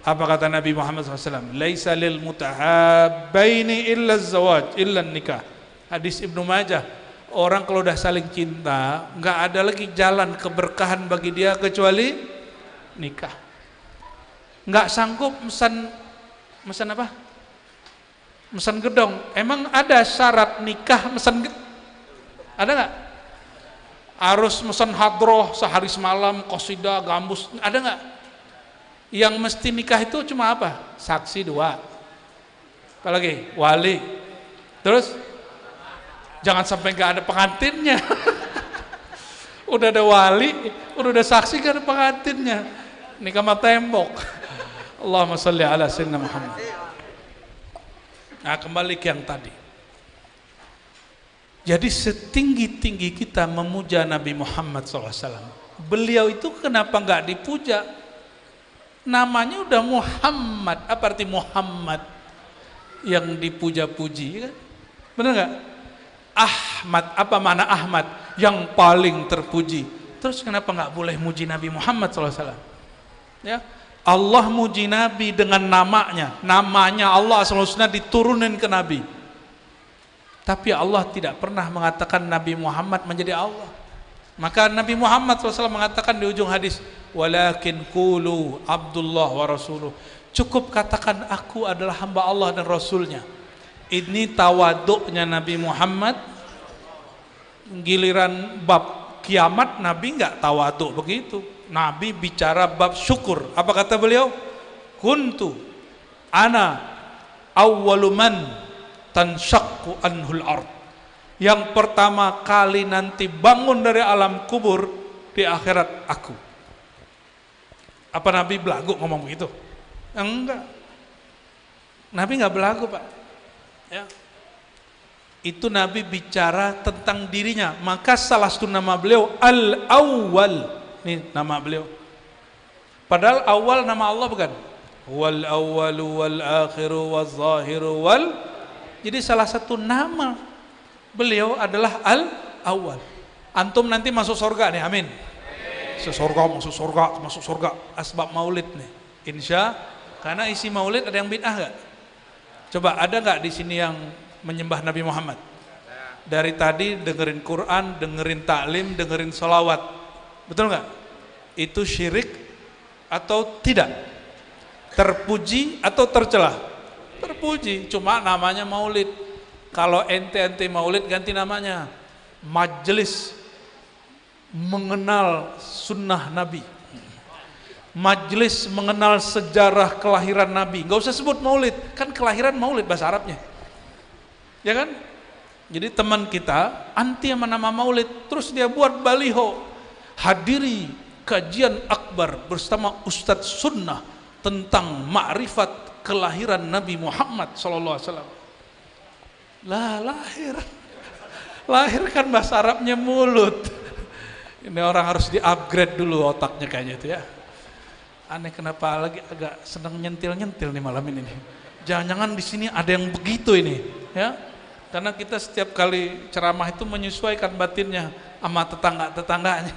Speaker 1: Apa kata Nabi Muhammad SAW? Laisa lil mutahabbaini illa zawaj illa nikah. Hadis Ibnu Majah. Orang kalau udah saling cinta, nggak ada lagi jalan keberkahan bagi dia kecuali nikah. Nggak sanggup mesan apa? Mesan gedong. Emang ada syarat nikah ada nggak? Harus mesan hadroh sehari semalam, qasidah, gambus, ada nggak? Yang mesti nikah itu cuma apa? Saksi 2. Apalagi? Wali. Terus jangan sampai nggak ada pengantinnya. Udah ada wali, udah ada saksi, nggak ada pengantinnya. Nikah sama tembok. Allahumma sholli ala sayyidina Muhammad. Nah, kembali ke yang tadi. Jadi setinggi-tinggi kita memuja Nabi Muhammad SAW, beliau itu kenapa nggak dipuja? Namanya udah Muhammad. Apa arti Muhammad? Yang dipuja-puji kan? Benar nggak? Ahmad, apa mana Ahmad? Yang paling terpuji. Terus kenapa nggak boleh muji Nabi Muhammad SAW? Ya, Allah muji Nabi dengan namanya. Namanya Allah SAW diturunin ke Nabi. Tapi Allah tidak pernah mengatakan Nabi Muhammad menjadi Allah. Maka Nabi Muhammad SAW mengatakan di ujung hadis, walakin qulu Abdullah wa Rasuluh. Cukup katakan aku adalah hamba Allah dan Rasulnya. Ini tawaduknya Nabi Muhammad. Giliran bab kiamat Nabi nggak tawaduk begitu. Nabi bicara bab syukur. Apa kata beliau? Kuntu ana awwaluman tanshaqqu anhul ard. Yang pertama kali nanti bangun dari alam kubur di akhirat aku. Apa Nabi belagu ngomong begitu? Enggak. Nabi enggak belagu, Pak. Ya. Itu Nabi bicara tentang dirinya. Maka salah satu nama beliau Al-Awwal. Ini nama beliau. Padahal awal nama Allah bukan? Wal awwalu wal akhiru wal zahiru wal. Jadi salah satu nama beliau adalah Al-Awwal. Antum nanti masuk surga nih, amin. Masuk surga. Asbab maulid nih. Insya, karena isi maulid ada yang bid'ah gak? Coba ada gak di sini yang menyembah Nabi Muhammad? Dari tadi dengerin Quran, dengerin taklim, dengerin sholawat. Betul gak? Itu syirik atau tidak? Terpuji atau tercela? Terpuji, cuma namanya maulid. Kalau ente maulid ganti namanya majelis mengenal sunnah Nabi, majelis mengenal sejarah kelahiran Nabi. Gak usah sebut maulid, kan kelahiran maulid bahasa Arabnya, ya kan? Jadi teman kita anti sama nama maulid, terus dia buat baliho, hadiri kajian akbar bersama Ustadz Sunnah tentang ma'rifat kelahiran Nabi Muhammad SAW. Lah lahir kan bahasa Arabnya mulut. Ini orang harus di-upgrade dulu otaknya kayaknya itu ya. Aneh kenapa lagi agak senang nyentil-nyentil nih malam ini. Jangan-jangan di sini ada yang begitu ini, ya. Karena kita setiap kali ceramah itu menyesuaikan batinnya sama tetangga-tetangganya.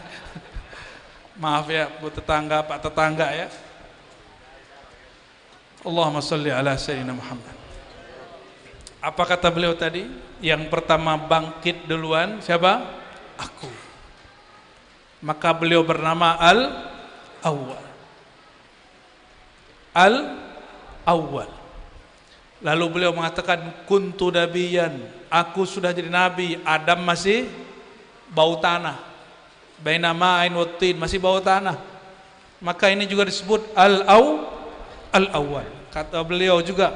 Speaker 1: Maaf ya Bu tetangga, Pak tetangga ya. Allahumma sholli ala sayyidina Muhammad. Apa kata beliau tadi? Yang pertama bangkit duluan siapa? Aku. Maka beliau bernama Al-Awwal. Al-Awwal. Lalu beliau mengatakan kuntu nabiyan, aku sudah jadi nabi. Adam masih bau tanah. Baina ma'in wattin, masih bau tanah. Maka ini juga disebut Al-Awwal. Kata beliau juga,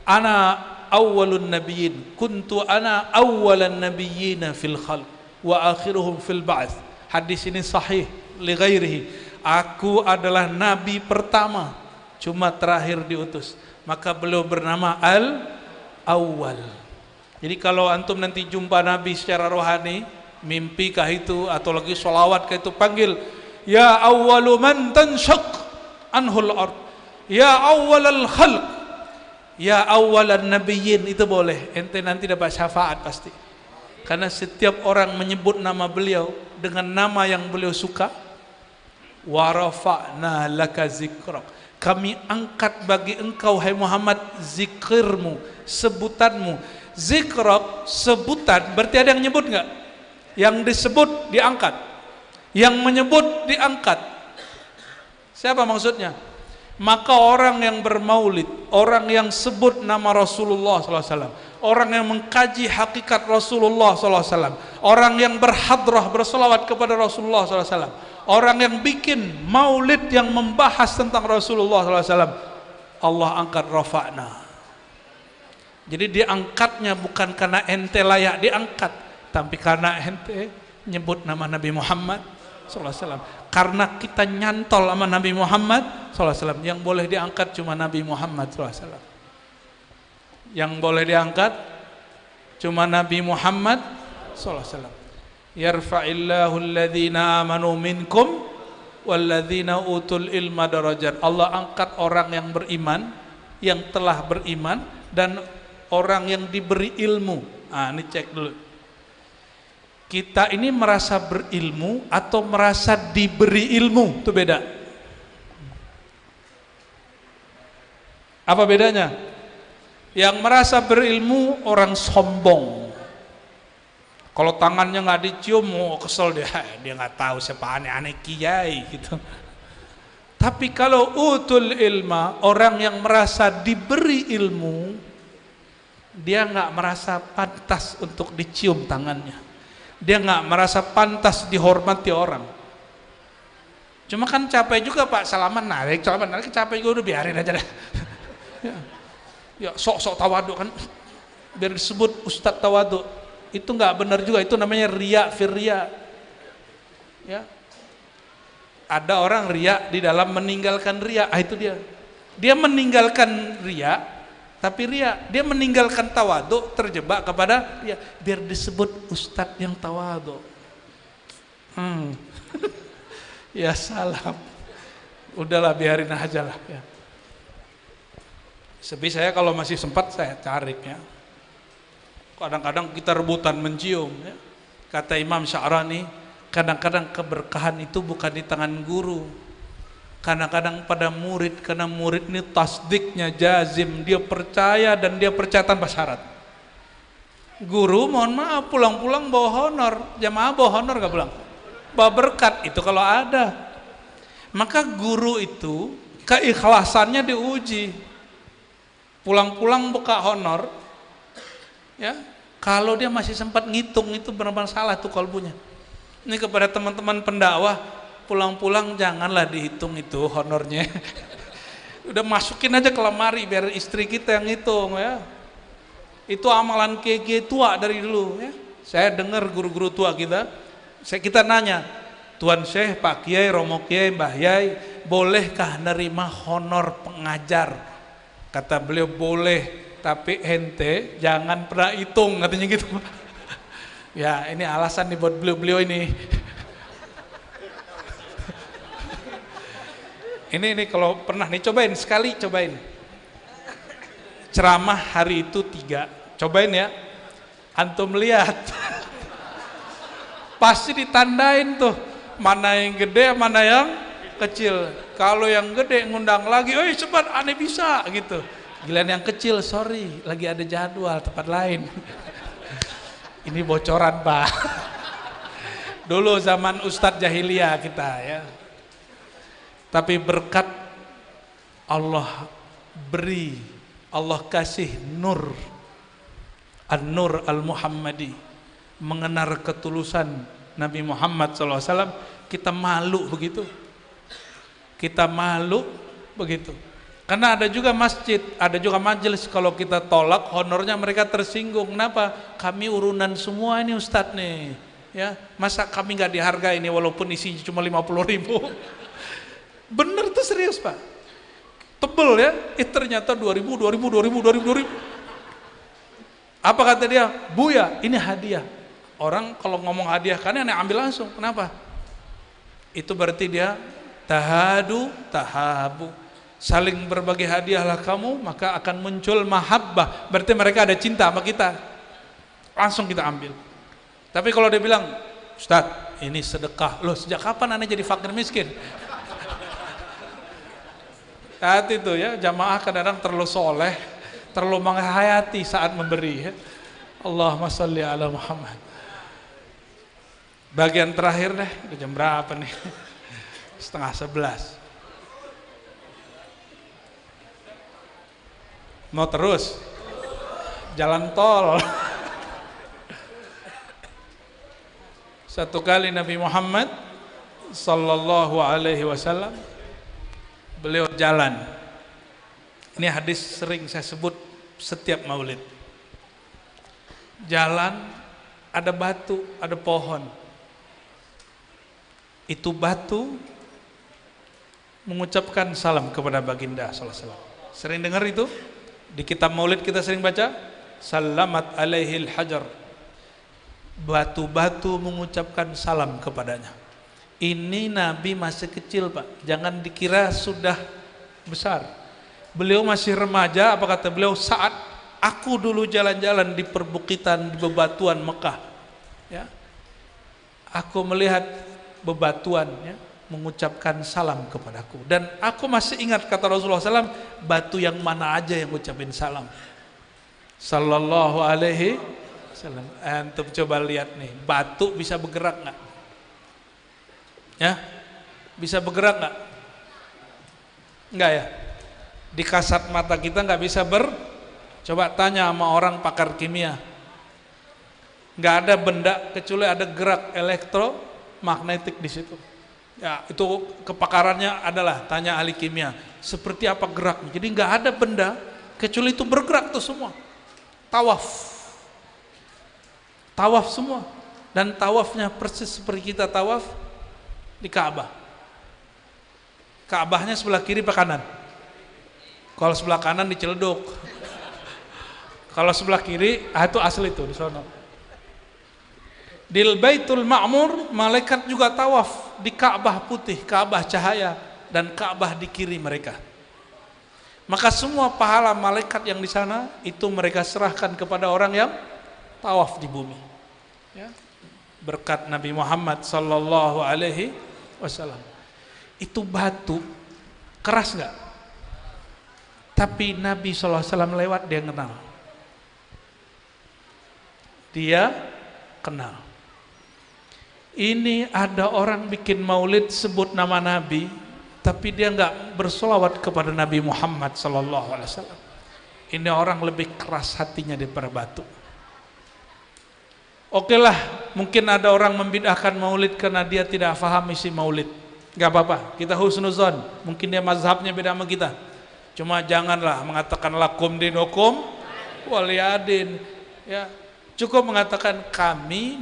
Speaker 1: ana awwalun nabiyyin, kuntu ana awwalan nabiyyina fil khalq wa akhiruhum fil ba'ts. Hadis ini sahih li ghairihi. Aku adalah nabi pertama, cuma terakhir diutus. Maka beliau bernama Al-Awwal. Jadi kalau antum nanti jumpa nabi secara rohani, mimpi kah itu atau lagi sholawat kah itu, panggil ya awwalu man tanshaq anhul ard, ya awwalal khalq, ya awalan nabiyyin, itu boleh. Ente nanti dapat syafaat pasti. Karena setiap orang menyebut nama beliau dengan nama yang beliau suka. Wa rafa'na laka zikrak, kami angkat bagi engkau hai Muhammad zikirmu, sebutanmu. Zikrak, sebutan, berarti ada yang nyebut enggak? Yang disebut diangkat, yang menyebut diangkat. Siapa maksudnya? Maka orang yang bermaulid, orang yang sebut nama Rasulullah SAW, orang yang mengkaji hakikat Rasulullah SAW, orang yang berhadrah berselawat kepada Rasulullah SAW, orang yang bikin maulid yang membahas tentang Rasulullah SAW, Allah angkat rafa'na. Jadi diangkatnya bukan karena ente layak diangkat, tapi karena ente nyebut nama Nabi Muhammad SAW. Karena kita nyantol sama Nabi Muhammad SAW, yang boleh diangkat cuma Nabi Muhammad SAW. Yang boleh diangkat cuma Nabi Muhammad SAW. Yarfa'illahu alladhina amanu minkum walladhina utul ilma darajat. Allah angkat orang yang beriman, yang telah beriman, dan orang yang diberi ilmu. Ini cek dulu. Kita ini merasa berilmu atau merasa diberi ilmu, itu beda. Apa bedanya? Yang merasa berilmu orang sombong. Kalau tangannya nggak dicium, mau kesel dia nggak tahu siapa aneh-aneh kiai gitu. Tapi kalau utul ilma, orang yang merasa diberi ilmu, dia nggak merasa pantas untuk dicium tangannya. Dia nggak merasa pantas dihormati orang. Cuma kan capek juga Pak, salaman narik capek juga, udah biarin aja deh. Ya sok-sok tawaduk kan, biar disebut ustadz tawaduk. Itu nggak benar juga, itu namanya riya firya. Ya, ada orang riya di dalam meninggalkan riya. Itu dia meninggalkan riya, tapi riya, dia meninggalkan tawaduk, terjebak kepada riya, biar disebut ustadz yang tawaduk. Ya salam, udahlah biarin aja lah ya. Sepi saya kalau masih sempat saya cari ya. Kadang-kadang kita rebutan mencium ya. Kata Imam Sya'rani, kadang-kadang keberkahan itu bukan di tangan guru, kadang-kadang pada murid, karena murid ini tasdiknya jazim, dia percaya dan dia percaya tanpa syarat. Guru mohon maaf pulang-pulang bawa honor, jamaah bawa honor gak pulang? Bawa berkat itu kalau ada. Maka guru itu keikhlasannya diuji. Pulang-pulang buka honor, ya. Kalau dia masih sempat ngitung, itu benar-benar salah tuh kalbunya. Ini kepada teman-teman pendakwah, pulang-pulang janganlah dihitung itu honornya. Udah masukin aja ke lemari biar istri kita yang hitung ya. Itu amalan kiai tua dari dulu ya. Saya dengar guru-guru tua kita nanya, Tuan Syekh, Pak Kiai, Romo Kiai, Mbah Yai, bolehkah nerima honor pengajar? Kata beliau boleh, tapi ente jangan pernah hitung, katanya gitu. Ya ini alasan nih buat beliau-beliau ini. Ini kalau pernah nih cobain sekali, cobain. Ceramah hari itu 3, cobain ya. Antum lihat. Pasti ditandain tuh, mana yang gede, mana yang kecil. Kalau yang gede ngundang lagi, cepat aneh bisa gitu. Giliran yang kecil, sorry, lagi ada jadwal tempat lain. Ini bocoran Pak. Dulu zaman Ustadz Jahiliyah kita ya. Tapi berkat Allah beri, Allah kasih nur, An-Nur Al-Muhammadi, mengenar ketulusan Nabi Muhammad SAW, kita malu begitu. Kita malu begitu. Karena ada juga masjid, ada juga majelis, kalau kita tolak honornya mereka tersinggung. Kenapa? Kami urunan semua ini Ustadz nih ya, masa kami nggak dihargai ini walaupun isinya cuma 50.000. Bener tuh, serius Pak, tebel ya. Ternyata 2.000. Apa kata dia? Buya, ini hadiah. Orang kalau ngomong hadiah kan aneh ambil langsung. Kenapa? Itu berarti dia tahadu tahabu, saling berbagi hadiahlah kamu, maka akan muncul mahabbah, berarti mereka ada cinta sama kita, langsung kita ambil. Tapi kalau dia bilang, Ustadz ini sedekah, loh sejak kapan aneh jadi fakir miskin? Hati itu ya, jamaah kadang-kadang terlalu soleh, terlalu menghayati saat memberi ya. Allahumma sholli ala Muhammad. Bagian terakhir deh, udah jam berapa nih? 10:30. Mau terus? Jalan tol. Satu kali Nabi Muhammad sallallahu alaihi wasallam beliau jalan. Ini hadis sering saya sebut setiap maulid. Jalan, ada batu, ada pohon. Itu batu mengucapkan salam kepada baginda sallallahu alaihi wasallam. Sering dengar itu? Di kitab maulid kita sering baca, salamat alaihil hajar. Batu-batu mengucapkan salam kepadanya. Ini Nabi masih kecil Pak, jangan dikira sudah besar. Beliau masih remaja. Apa kata beliau? Saat aku dulu jalan-jalan di perbukitan, di bebatuan Mekah ya, aku melihat bebatuan ya, mengucapkan salam kepadaku. Dan aku masih ingat kata Rasulullah SAW, batu yang mana aja yang ucapin salam. Sallallahu alaihi wasallam. Antum coba lihat nih, batu bisa bergerak nggak? Ya, bisa bergerak nggak? Enggak ya? Di kasat mata kita nggak bisa Coba tanya sama orang pakar kimia. Nggak ada benda kecuali ada gerak elektromagnetik di situ. Ya, itu kepakarannya adalah tanya ahli kimia. Seperti apa geraknya? Jadi nggak ada benda kecuali itu bergerak tuh semua. Tawaf. Tawaf semua. Dan tawafnya persis seperti kita tawaf di Ka'bah. Ka'bahnya sebelah kiri apa kanan? Kalau sebelah kanan diceleduk. Kalau sebelah kiri, itu asli itu di sana. Di Baitul Ma'mur, malaikat juga tawaf di Ka'bah putih, Ka'bah cahaya, dan Ka'bah di kiri mereka. Maka semua pahala malaikat yang di sana itu mereka serahkan kepada orang yang tawaf di bumi. Ya. Berkat Nabi Muhammad sallallahu alaihi wasallam. Itu batu keras nggak? Tapi Nabi sallallahu alaihi wasallam lewat dia kenal. Dia kenal. Ini ada orang bikin maulid sebut nama Nabi, tapi dia nggak bersolawat kepada Nabi Muhammad sallallahu alaihi wasallam. Ini orang lebih keras hatinya daripada batu. Oke lah, mungkin ada orang membid'ahkan maulid karena dia tidak paham isi maulid. Nggak apa-apa, kita husnuzon. Mungkin dia mazhabnya beda sama kita. Cuma janganlah mengatakan lakum dinukum waliyadin. Ya, cukup mengatakan kami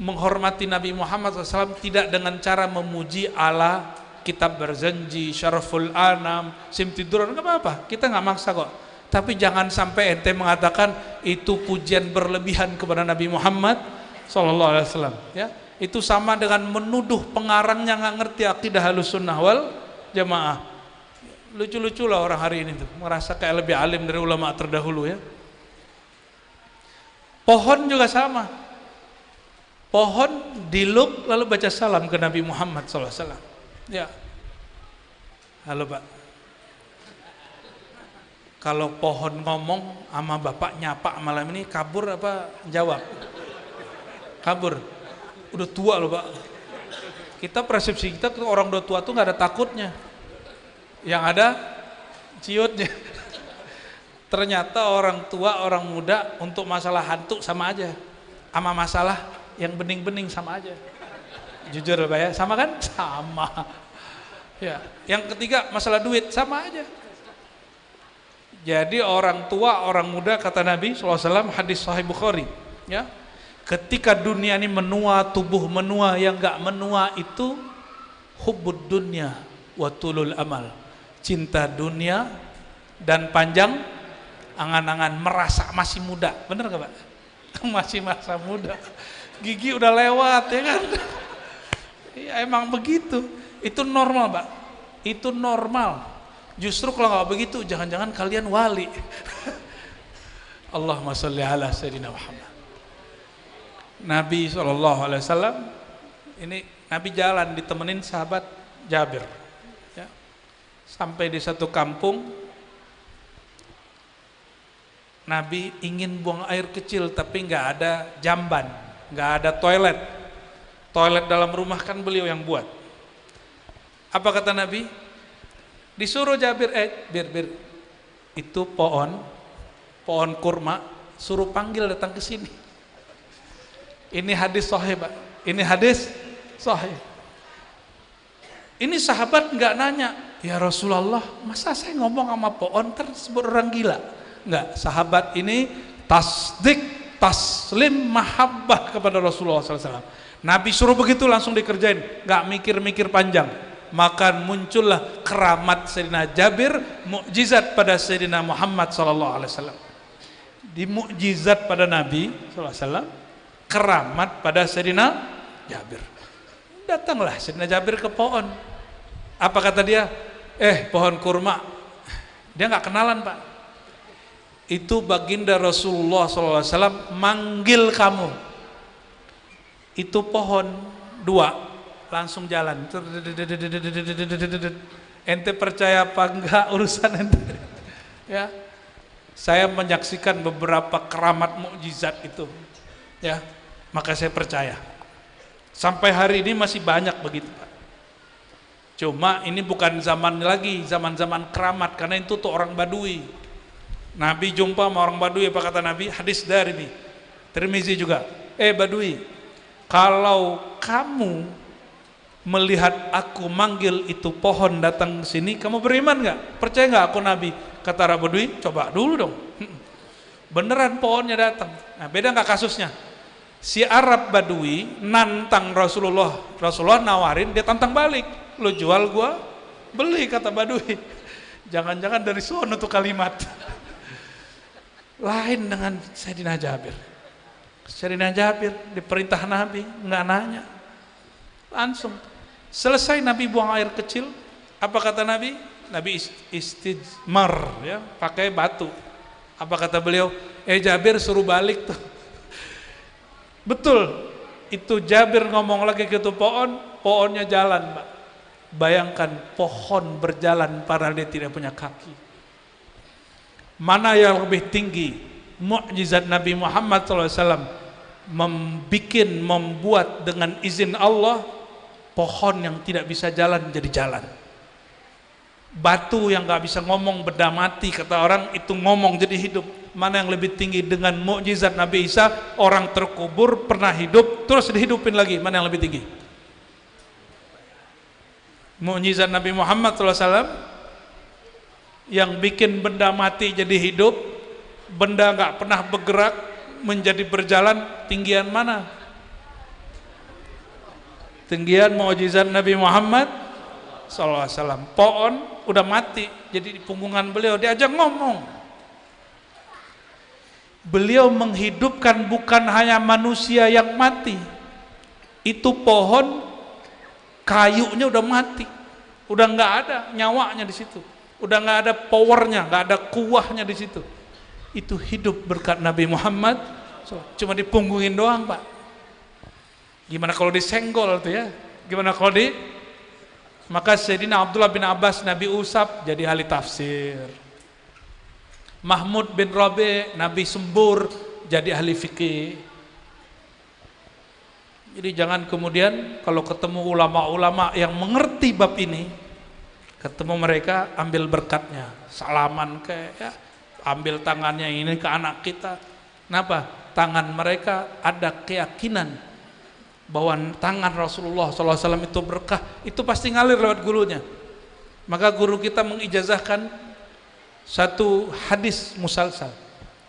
Speaker 1: menghormati Nabi Muhammad SAW tidak dengan cara memuji ala kitab berjanji, syaraful anam, simtiduran, nggak apa-apa, kita nggak maksa kok. Tapi jangan sampai ente mengatakan itu pujian berlebihan kepada Nabi Muhammad SAW. Ya, itu sama dengan menuduh pengarangnya nggak ngerti akidah Ahlussunnah wal Jamaah. Lucu-lucu lah orang hari ini tuh, merasa kayak lebih alim dari ulama terdahulu ya. Pohon juga sama. Pohon diluk lalu baca salam ke Nabi Muhammad SAW. Ya. Halo Pak. Kalau pohon ngomong sama bapak nyapa malam ini kabur apa jawab? Kabur. Udah tua loh Pak. Kita persepsi kita orang udah tua tuh nggak ada takutnya. Yang ada ciutnya. Ternyata orang tua, orang muda untuk masalah hantu sama aja. Sama masalah yang bening-bening sama aja. Jujur Pak ya, sama kan? Sama. Ya, yang ketiga masalah duit sama aja. Jadi orang tua, orang muda kata Nabi SAW hadis Sahih Bukhari, ya. Ketika dunia ini menua, tubuh menua, yang enggak menua itu hubbud dunya wa tulul amal. Cinta dunia dan panjang angan-angan, merasa masih muda. Bener gak Pak? Masih masa muda. Gigi udah lewat ya kan. Ya emang begitu. Itu normal Pak. Itu normal. Justru kalau nggak begitu jangan-jangan kalian wali. Allahumma sholli ala sayyidina Muhammad. Nabi SAW ini Nabi jalan ditemenin sahabat Jabir ya. Sampai di satu kampung Nabi ingin buang air kecil tapi nggak ada jamban, nggak ada toilet. Toilet dalam rumah kan beliau yang buat. Apa kata Nabi? Disuruh Jabir, bir, itu pohon kurma, suruh panggil datang ke sini. Ini hadis sahih Pak. Ini hadis sahih. Ini sahabat nggak nanya, ya Rasulullah, masa saya ngomong sama pohon tersebut orang gila? Enggak, sahabat ini tasdik, taslim, mahabbah kepada Rasulullah SAW. Nabi suruh begitu langsung dikerjain, enggak mikir-mikir panjang. Maka muncullah keramat Sayyidina Jabir, mukjizat pada Sayyidina Muhammad SAW. Di mukjizat pada Nabi SAW, keramat pada Sayyidina Jabir. Datanglah Sayyidina Jabir ke pohon. Apa kata dia? Pohon kurma. Dia enggak kenalan Pak. Itu baginda Rasulullah SAW manggil kamu. itu pohon 2 langsung jalan. Ente percaya apa enggak urusan ente? Ya, saya menyaksikan beberapa keramat mukjizat itu, ya, maka saya percaya. Sampai hari ini masih banyak begitu, Pak. Cuma ini bukan zaman lagi, zaman-zaman keramat, karena itu tuh orang Badui. Nabi jumpa sama orang Badui, apa kata Nabi? Hadis dari ini, Tirmizi juga. Badui, kalau kamu melihat aku manggil itu pohon datang ke sini, kamu beriman nggak? Percaya nggak aku Nabi? Kata orang Badui, coba dulu dong. Beneran pohonnya datang. Nah, beda nggak kasusnya? Si Arab Badui nantang Rasulullah, Rasulullah nawarin, dia tantang balik. Lo jual gua, beli, kata Badui. Jangan-jangan dari sono tuh kalimat. Lain dengan Sayyidina Jabir. Sayyidina Jabir diperintah Nabi, nggak nanya, langsung. Selesai Nabi buang air kecil, apa kata Nabi? Nabi istijmar, ya, pakai batu. Apa kata beliau? Jabir suruh balik tuh. Betul, itu Jabir ngomong lagi ke itu pohon, pohonnya jalan, Pak. Bayangkan pohon berjalan padahal dia tidak punya kaki. Mana yang lebih tinggi? Mukjizat Nabi Muhammad SAW membuat dengan izin Allah pohon yang tidak bisa jalan jadi jalan. Batu yang gak bisa ngomong benda mati, kata orang, itu ngomong jadi hidup. Mana yang lebih tinggi dengan mukjizat Nabi Isa? Orang terkubur pernah hidup terus dihidupin lagi, mana yang lebih tinggi? Mukjizat Nabi Muhammad SAW yang bikin benda mati jadi hidup, benda gak pernah bergerak menjadi berjalan, tinggian mana? Tinggian mukjizat Nabi Muhammad SAW. Pohon udah mati, jadi di punggungan beliau diajak ngomong. Beliau menghidupkan bukan hanya manusia yang mati. Itu pohon kayunya udah mati, udah nggak ada nyawanya di situ, udah nggak ada powernya, nggak ada kuahnya di situ. Itu hidup berkat Nabi Muhammad. Cuma dipunggungin doang, Pak. Gimana kalau disenggol tuh, ya? Gimana kalau di? Maka Sayyidina Abdullah bin Abbas Nabi usap jadi ahli tafsir. Mahmud bin Rabi Nabi sembur jadi ahli fikih. Jadi jangan kemudian kalau ketemu ulama-ulama yang mengerti bab ini, ketemu mereka ambil berkatnya, salaman ya, ambil tangannya ini ke anak kita. Kenapa? Tangan mereka ada keyakinan bahwa tangan Rasulullah SAW itu berkah, itu pasti ngalir lewat gurunya. Maka guru kita mengijazahkan satu hadis musalsal,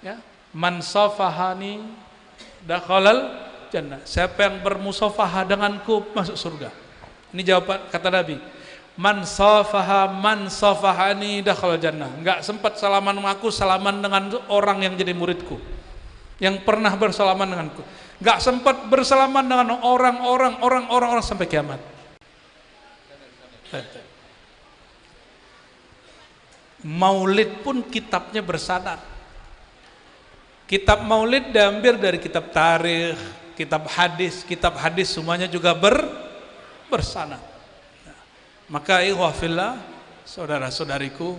Speaker 1: ya, man safahani dakhalal jannah. Siapa yang bermusafaha denganku masuk surga. Ini jawaban kata Nabi. Man safahani dakhalal jannah. Enggak sempat salaman sama aku, salaman dengan orang yang jadi muridku, yang pernah bersalaman denganku. Enggak sempat bersalaman dengan orang sampai kiamat. Maulid pun kitabnya bersanad. Kitab Maulid diambil dari kitab tarikh, kitab hadis semuanya juga bersanad. Nah, maka ikhwah fillah, saudara-saudariku,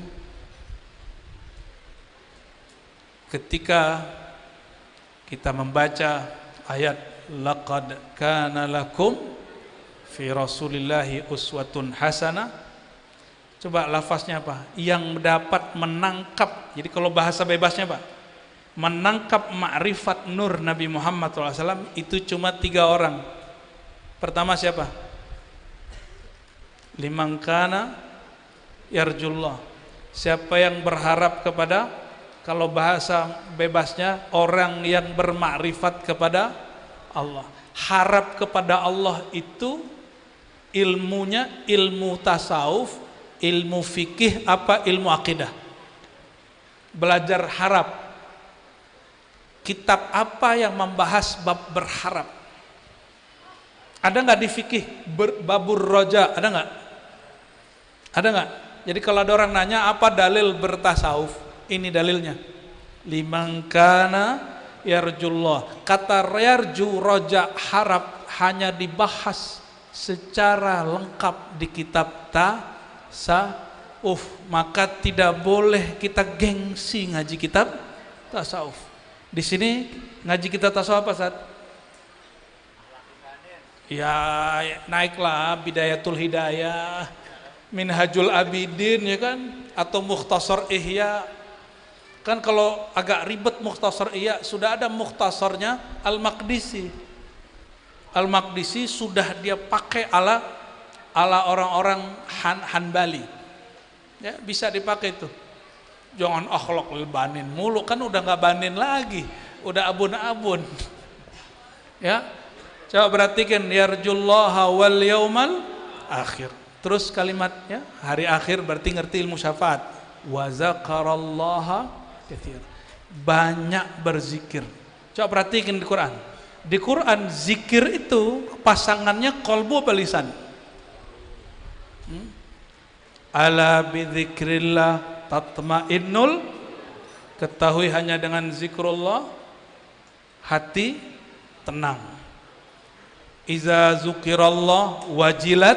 Speaker 1: ketika kita membaca ayat laqad kana lakum fi rasulillahi uswatun hasanah, coba lafaznya apa? Yang dapat menangkap. Jadi kalau bahasa bebasnya, Pak, menangkap ma'rifat nur Nabi Muhammad SAW itu cuma 3 orang. Pertama siapa? Liman kana yarjullah. Siapa yang berharap kepada, kalau bahasa bebasnya, orang yang bermakrifat kepada Allah. Harap kepada Allah itu ilmunya ilmu tasawuf, ilmu fikih, apa ilmu akidah. Belajar harap. Kitab apa yang membahas bab berharap? Ada nggak di fikih babur roja? Ada nggak? Ada nggak? Jadi kalau ada orang nanya apa dalil bertasawuf, ini dalilnya. Liman kana yarjullah. Kata yarju, roja, harap. hanya dibahas secara lengkap di kitab tasawuf, maka tidak boleh kita gengsi ngaji kitab tasawuf. Di sini ngaji kitab tasawuf apa, Ustaz? Ya naiklah Bidayatul Hidayah, Minhajul Abidin, ya kan, atau Mukhtasar Ihya. Kan kalau agak ribet Mukhtasar Ihya, sudah ada mukhtasarnya Al-Maqdisi. Al-Maqdisi sudah dia pakai ala orang-orang Hanbali. Ya, bisa dipakai itu. Jangan akhlak banin mulu, kan udah nggak banin lagi, udah abun-abun. Ya. Coba perhatikan, yarjullaha wal yaumal akhir. Terus kalimatnya, hari akhir berarti ngerti ilmu syafaat. Wa zakarallaha katsir. Banyak berzikir. Coba perhatikan di Quran. Di Quran zikir itu pasangannya qalbu apa lisan? Ala bidzikrillah tatmainnul. Ketahui hanya dengan zikrullah hati tenang. Iza zukirallah wajilat,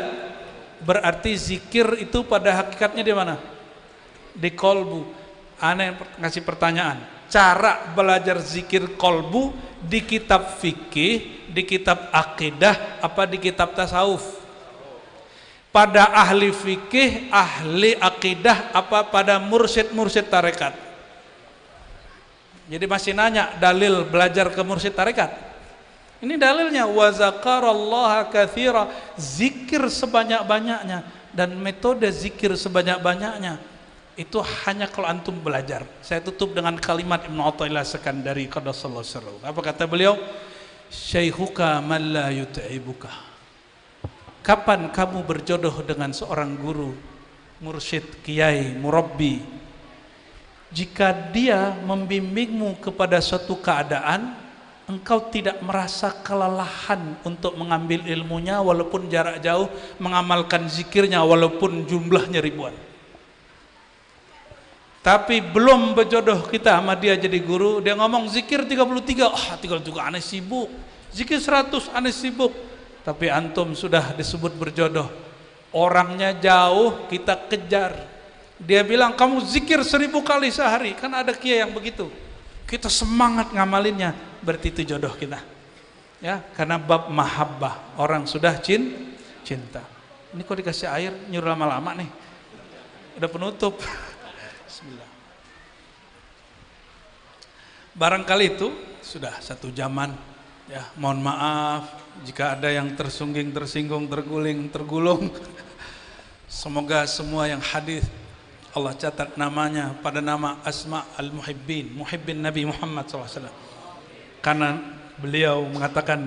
Speaker 1: berarti zikir itu pada hakikatnya di mana? Di kolbu. Aneh ngasih pertanyaan, cara belajar zikir kolbu di kitab fikih, di kitab akidah, apa di kitab tasawuf? Pada ahli fikih, ahli akidah, apa pada mursyid-mursyid tarekat? Jadi masih nanya dalil belajar ke mursyid tarekat. Ini dalilnya, wa zakarallaha katsira, zikir sebanyak-banyaknya, dan metode zikir sebanyak-banyaknya itu hanya kalau antum belajar. Saya tutup dengan kalimat Ibnu Athaillah Sekandari qaddasallahu sirrahu. Apa kata beliau? Syaikhuka man la yut'ibuka. Kapan kamu berjodoh dengan seorang guru, mursyid, kiai, murabbi, jika dia membimbingmu kepada suatu keadaan, engkau tidak merasa kelelahan untuk mengambil ilmunya walaupun jarak jauh, mengamalkan zikirnya walaupun jumlahnya ribuan. Tapi belum berjodoh kita sama dia jadi guru, dia ngomong zikir 33, 33 aneh sibuk. Zikir 100 aneh sibuk. Tapi antum sudah disebut berjodoh. Orangnya jauh, kita kejar. Dia bilang kamu zikir 1000 kali sehari, kan ada kiai yang begitu. Kita semangat ngamalinnya, berarti itu jodoh kita. Ya, karena bab mahabbah, orang sudah cinta. Ini kok dikasih air nyuruh lama-lama nih. Udah penutup. Bismillah. Barangkali itu sudah 1 jaman. Ya, mohon maaf jika ada yang tersinggung, tergulung. Semoga semua yang hadir Allah catat namanya pada nama Asma al-Muhibbin, Muhibbin Nabi Muhammad SAW. Karena beliau mengatakan,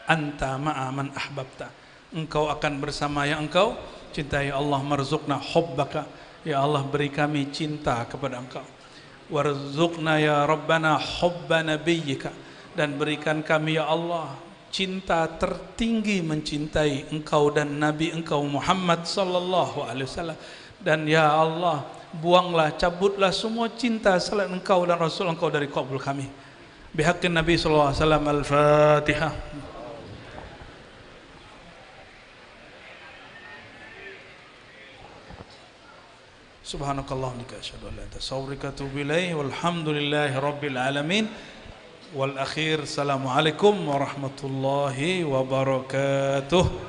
Speaker 1: anta ma'a man ahbabta, engkau akan bersama yang engkau cintai. Allah marzuqna hubbaka, ya Allah beri kami cinta kepada engkau. Warzuqna ya Rabbana hubba nabiyyika, dan berikan kami ya Allah cinta tertinggi mencintai engkau dan Nabi engkau Muhammad sallallahu alaihi wasallam. Dan ya Allah, buanglah, cabutlah semua cinta selain engkau dan Rasul engkau dari qabul kami. Bihaqqin Nabi sallallahu alaihi wasallam. Al-Fatihah. Subhanakallahumma asyhadu an la ilaha illa anta astaghfiruka wa atubu ilaik. Walhamdulillahi rabbil alamin. Wal akhir, assalamualaikum warahmatullahi wabarakatuh.